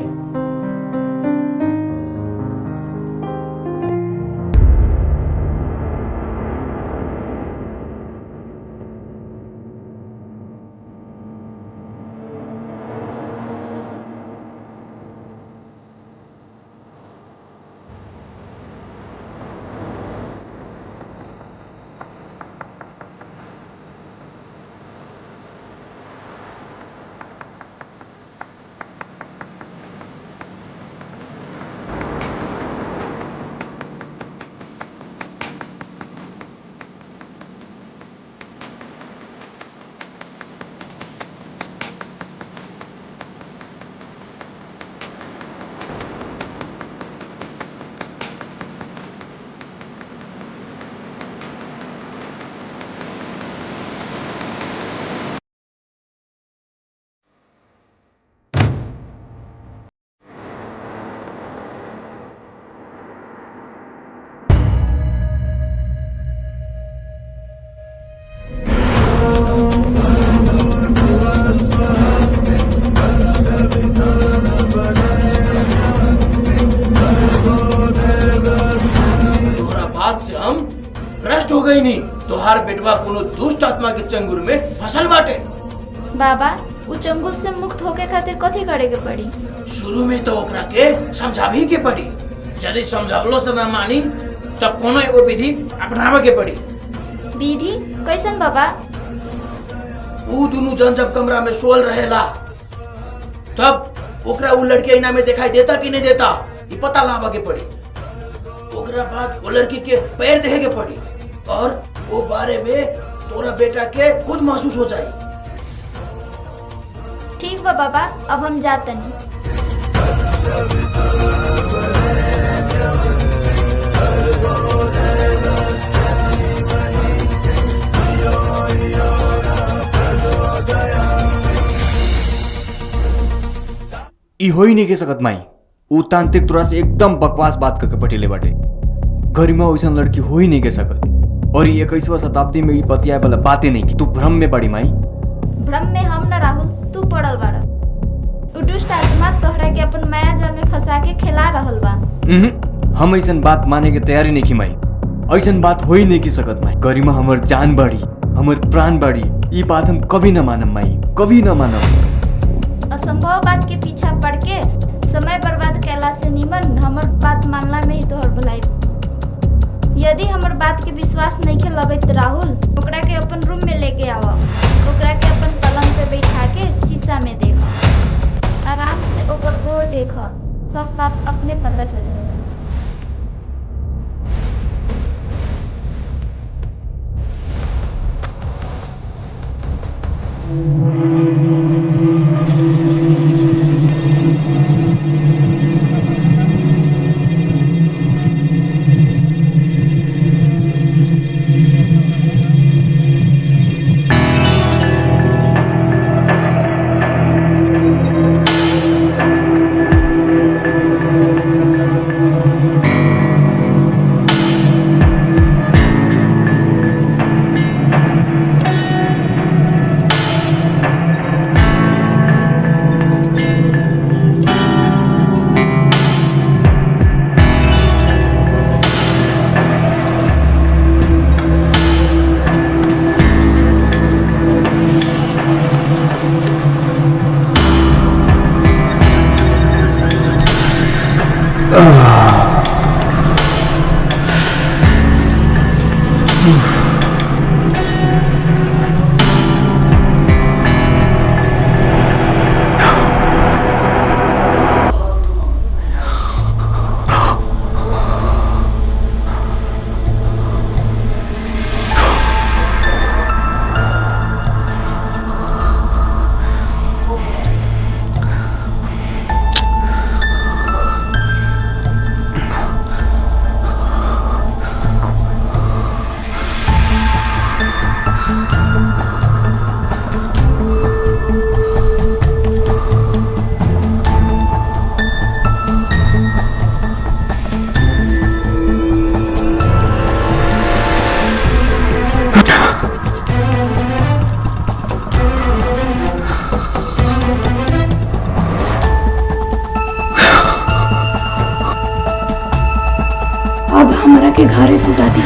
गई नहीं तोहार बेटवा कोनो दुष्ट आत्मा के चंगुल में फसल बाटे। बाबा उ चंगुल से मुक्त होके खातिर कथी करे के पड़ी? शुरू में तो ओकरा के समझावे के पड़ी, यदि समझावलो से ना मानी तब कोनो एगो विधि अपनावे के पड़ी। विधि कैसन बाबा? उ दोनों जन जब कमरा में सोल रहेला तब ओकरा उ लड़की आईना में दिखाई देता कि नहीं देता ये पता लावा के पड़ी। ओकरा बाद वो लड़की के पैर देखे के पड़ी और वो बारे में तोरा बेटा के खुद महसूस हो जाए। ठीक बा बाबा, अब हम जाते नहीं। ई हो ही नहीं के सकत माई। उ तांत्रिक तोरा से एकदम बकवास बात करके पटेले बाटे। गरिमा वैसा लड़की हो ही नहीं के सकत। और ये 21वीं शताब्दी में बतियाए वाला बातें नहीं की। तू भ्रम में बड़ी माई। भ्रम में हम न राहुल, तू पड़ल बाड़ा। उ दुष्ट आत्मा तोहरा के अपन माया जाल में फंसा के खिला रहल बा। हम ऐसन बात माने के तैयारी नहीं की माई। ऐसन बात हो ही नहीं की सकत माई। गरिमा हमर जान बाड़ी, हमर प्राण बाड़ी। ये बात हम कभी न मानम माई, कभी न मानम। असंभव बात के पीछा पड़ के समय बर्बाद कैला से निमन हमर बात मानला में ही तोहर भलाई। यदि हमर बात के विश्वास नहीं के लगत राहुल, ओकरा के अपन रूम में लेके आवा। ओकरा के अपन पलंग पे बैठा के शीशा में देखा, आराम से ओकर गोड़ देखा, सब बात अपने पता चल जाएगा। के घरे पुगा दी।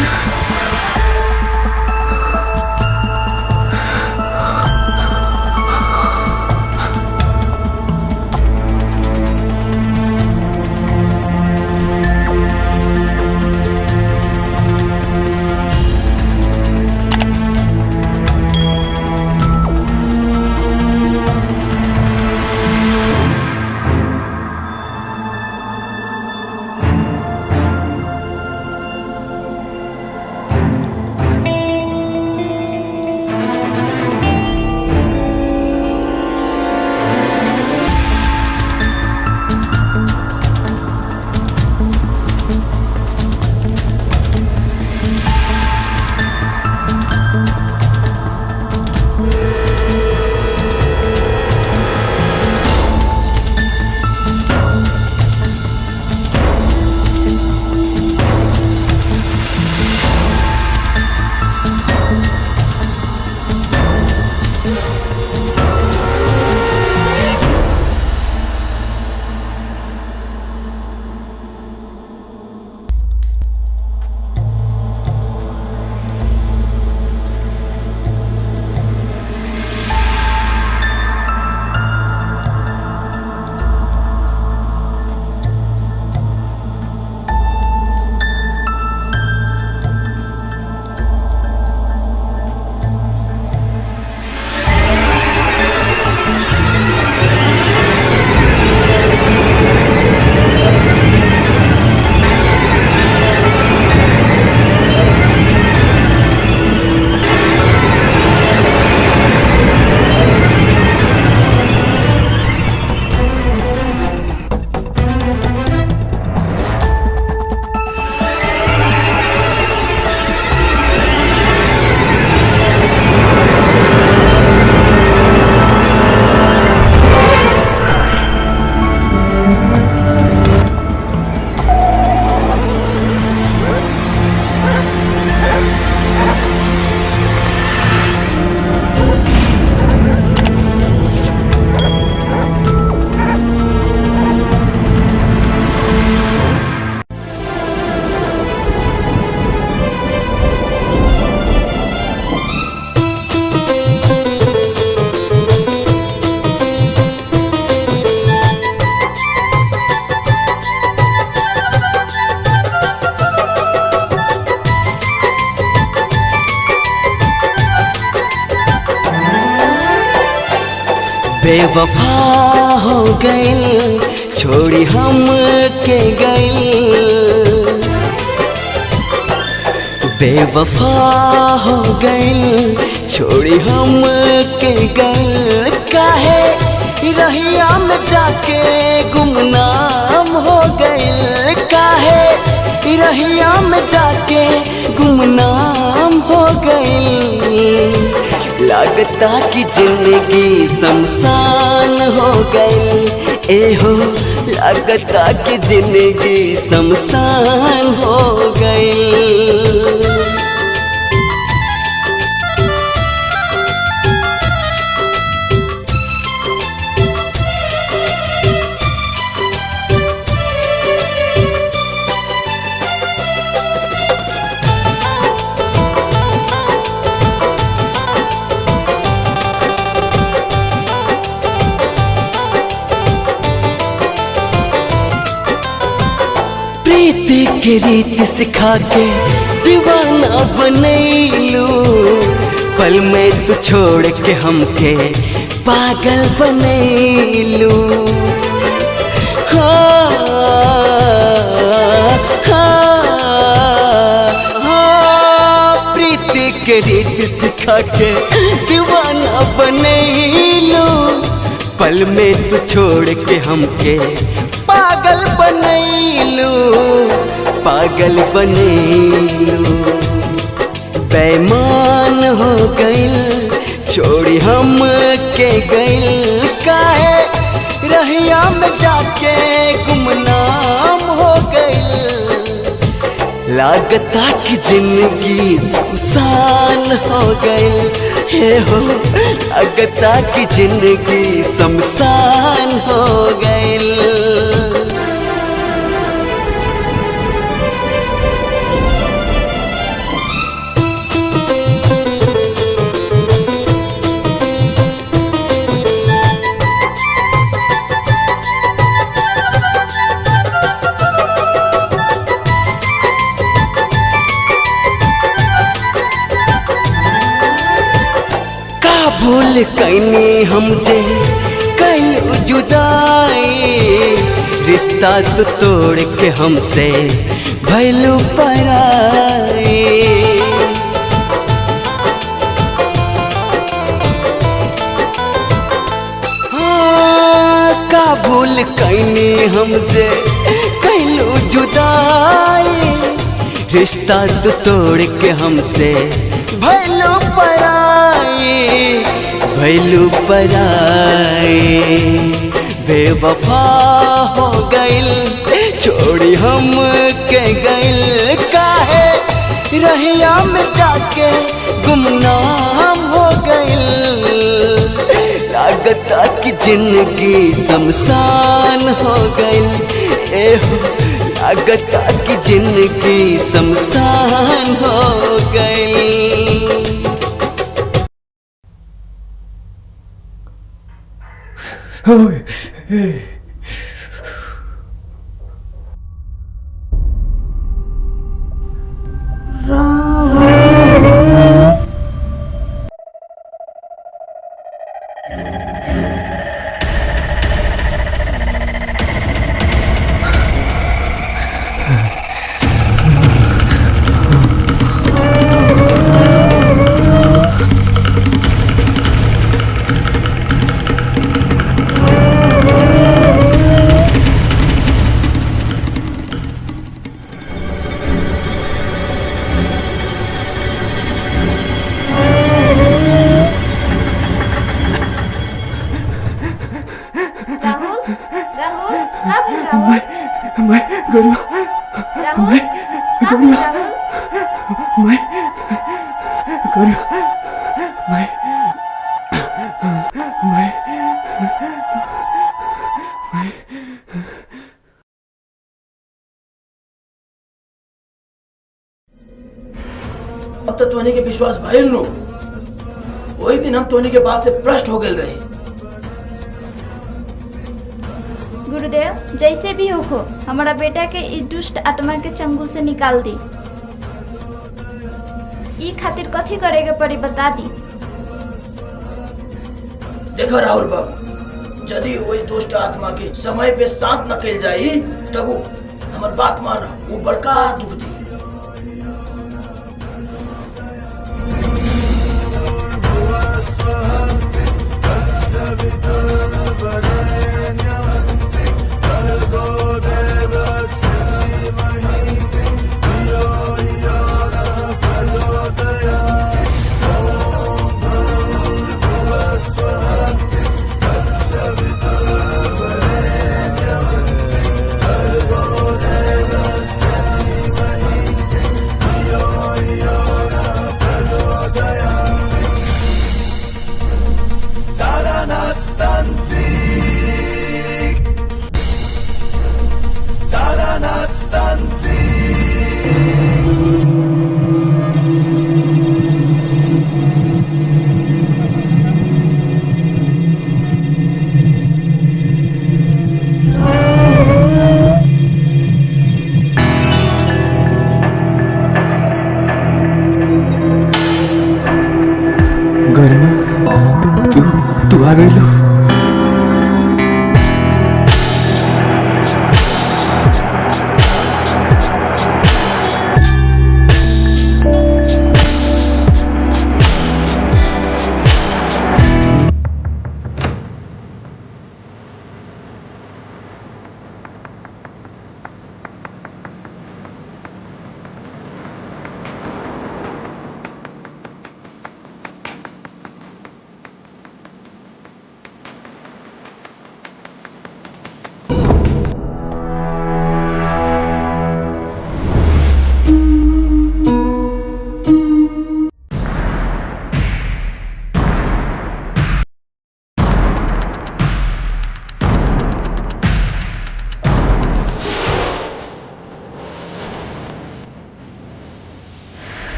बेवफा हो गई छोड़ी हम के गई, बेवफा हो गई छोड़ी हम के गई। काहे रहिया में जाके गुमनाम हो गई, काहे रहिया में जाके गुमनाम हो गई। लागता कि जिंदगी शमशान हो गई, ए हो लागता कि जिंदगी शमशान हो गई। प्रीति के रीत सिखा के दीवाना बनैलू, पल में तू छोड़ के हमके पागल बनैलू। हाँ, प्रीति के रीत सिखा के दीवाना बनैलू, पल में तू छोड़ के हमके पागल बनैलू, पागल बनैलू। बेईमान हो गइल छोड़ी हम के गइल, काहे रहिया में जाके गुमनाम हो गइल। लागता कि जिंदगी शमशान हो गइल, हे हो लागता कि जिंदगी शमशान हो गइल। भूल कैनी हमसे कैलू जुदाई, रिश्ता तो तोड़ के हमसे भैलू पराई। का भूल कैनी हमसे कैलू जुदाई, रिश्ता तो तोड़ के हमसे भैलू पराई, भैलू पराई। बेवफा हो गइल छोड़ी हम के गइल, काहे रहिया में जाके गुमनाम हो गइल। लागता कि जिंदगी शमशान हो गइल, एहो लागता कि जिंदगी शमशान हो गइल। अब तो तोहनी के विश्वास भइल नो, वही दिन हम तोहनी के बात से भ्रष्ट हो गए रहे। गुरुदेव जैसे भी हो हमारा बेटा के इस दुष्ट आत्मा के चंगुल से निकाल दी। ई खातिर कथी करे के पड़ी बता दी। देखो राहुल बाबू, यदि वही दुष्ट आत्मा के समय पे शांत न कल जाई तब वो हमार बात माना, वो बड़का दुख दी।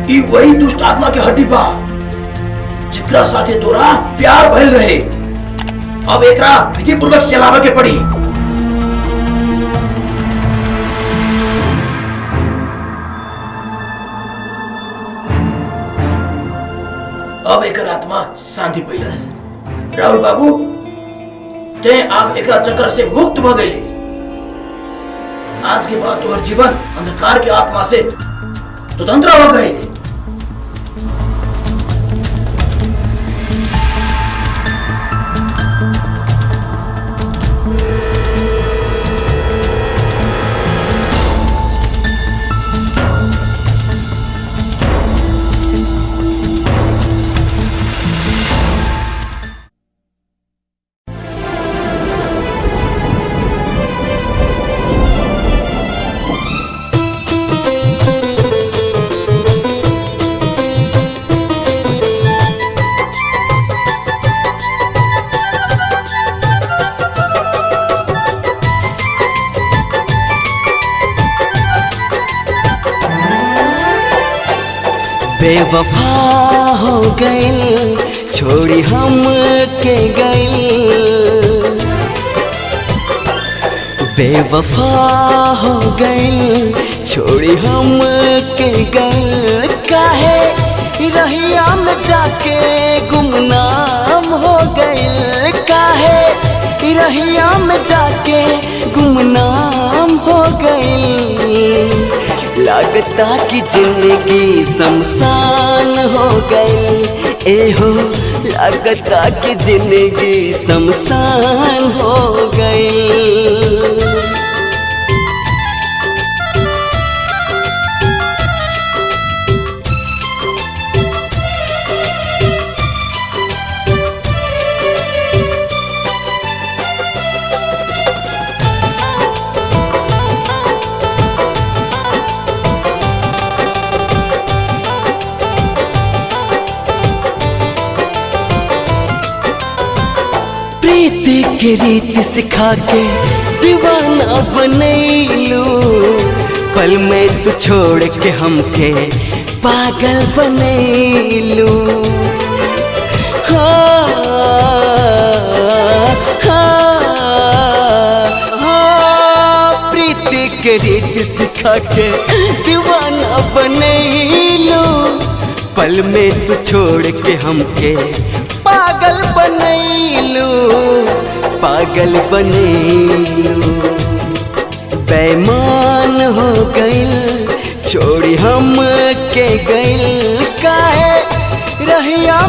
ई वही दुष्ट आत्मा के हड्डी बा जिकरा साथे तोरा प्यार भइल रहे। अब एकरा विधि पूर्वक चलावे के पड़ी। अब एकर आत्मा शांति पैलस। राहुल बाबू ते आप एकरा चक्कर से मुक्त भ गए। आज के बाद तोहर जीवन अंधकार के आत्मा से स्वतंत्र हो गए। बेवफा हो गई छोड़ी हम के गई, बेवफा हो गई छोड़ी हम के गई। काहे रहिया में जाके गुमनाम हो गई, काहे रहिया में जाके गुमनाम हो गई। लगता कि जिंदगी शमशान हो गई, एहो लगता कि जिंदगी शमशान हो गई। प्रीति के रीति सिखा के दीवाना बनैलू, पल में तू छोड़ के हमके पागल बनैलू। हाँ, हाँ, हाँ, प्रीति के रीति सिखा के दीवाना बनैलू, पल में तू छोड़ के हमके पागल बनैलू, पागल बनैलू। बेईमान हो गइल छोड़ी हम के गइल, काहे रहिया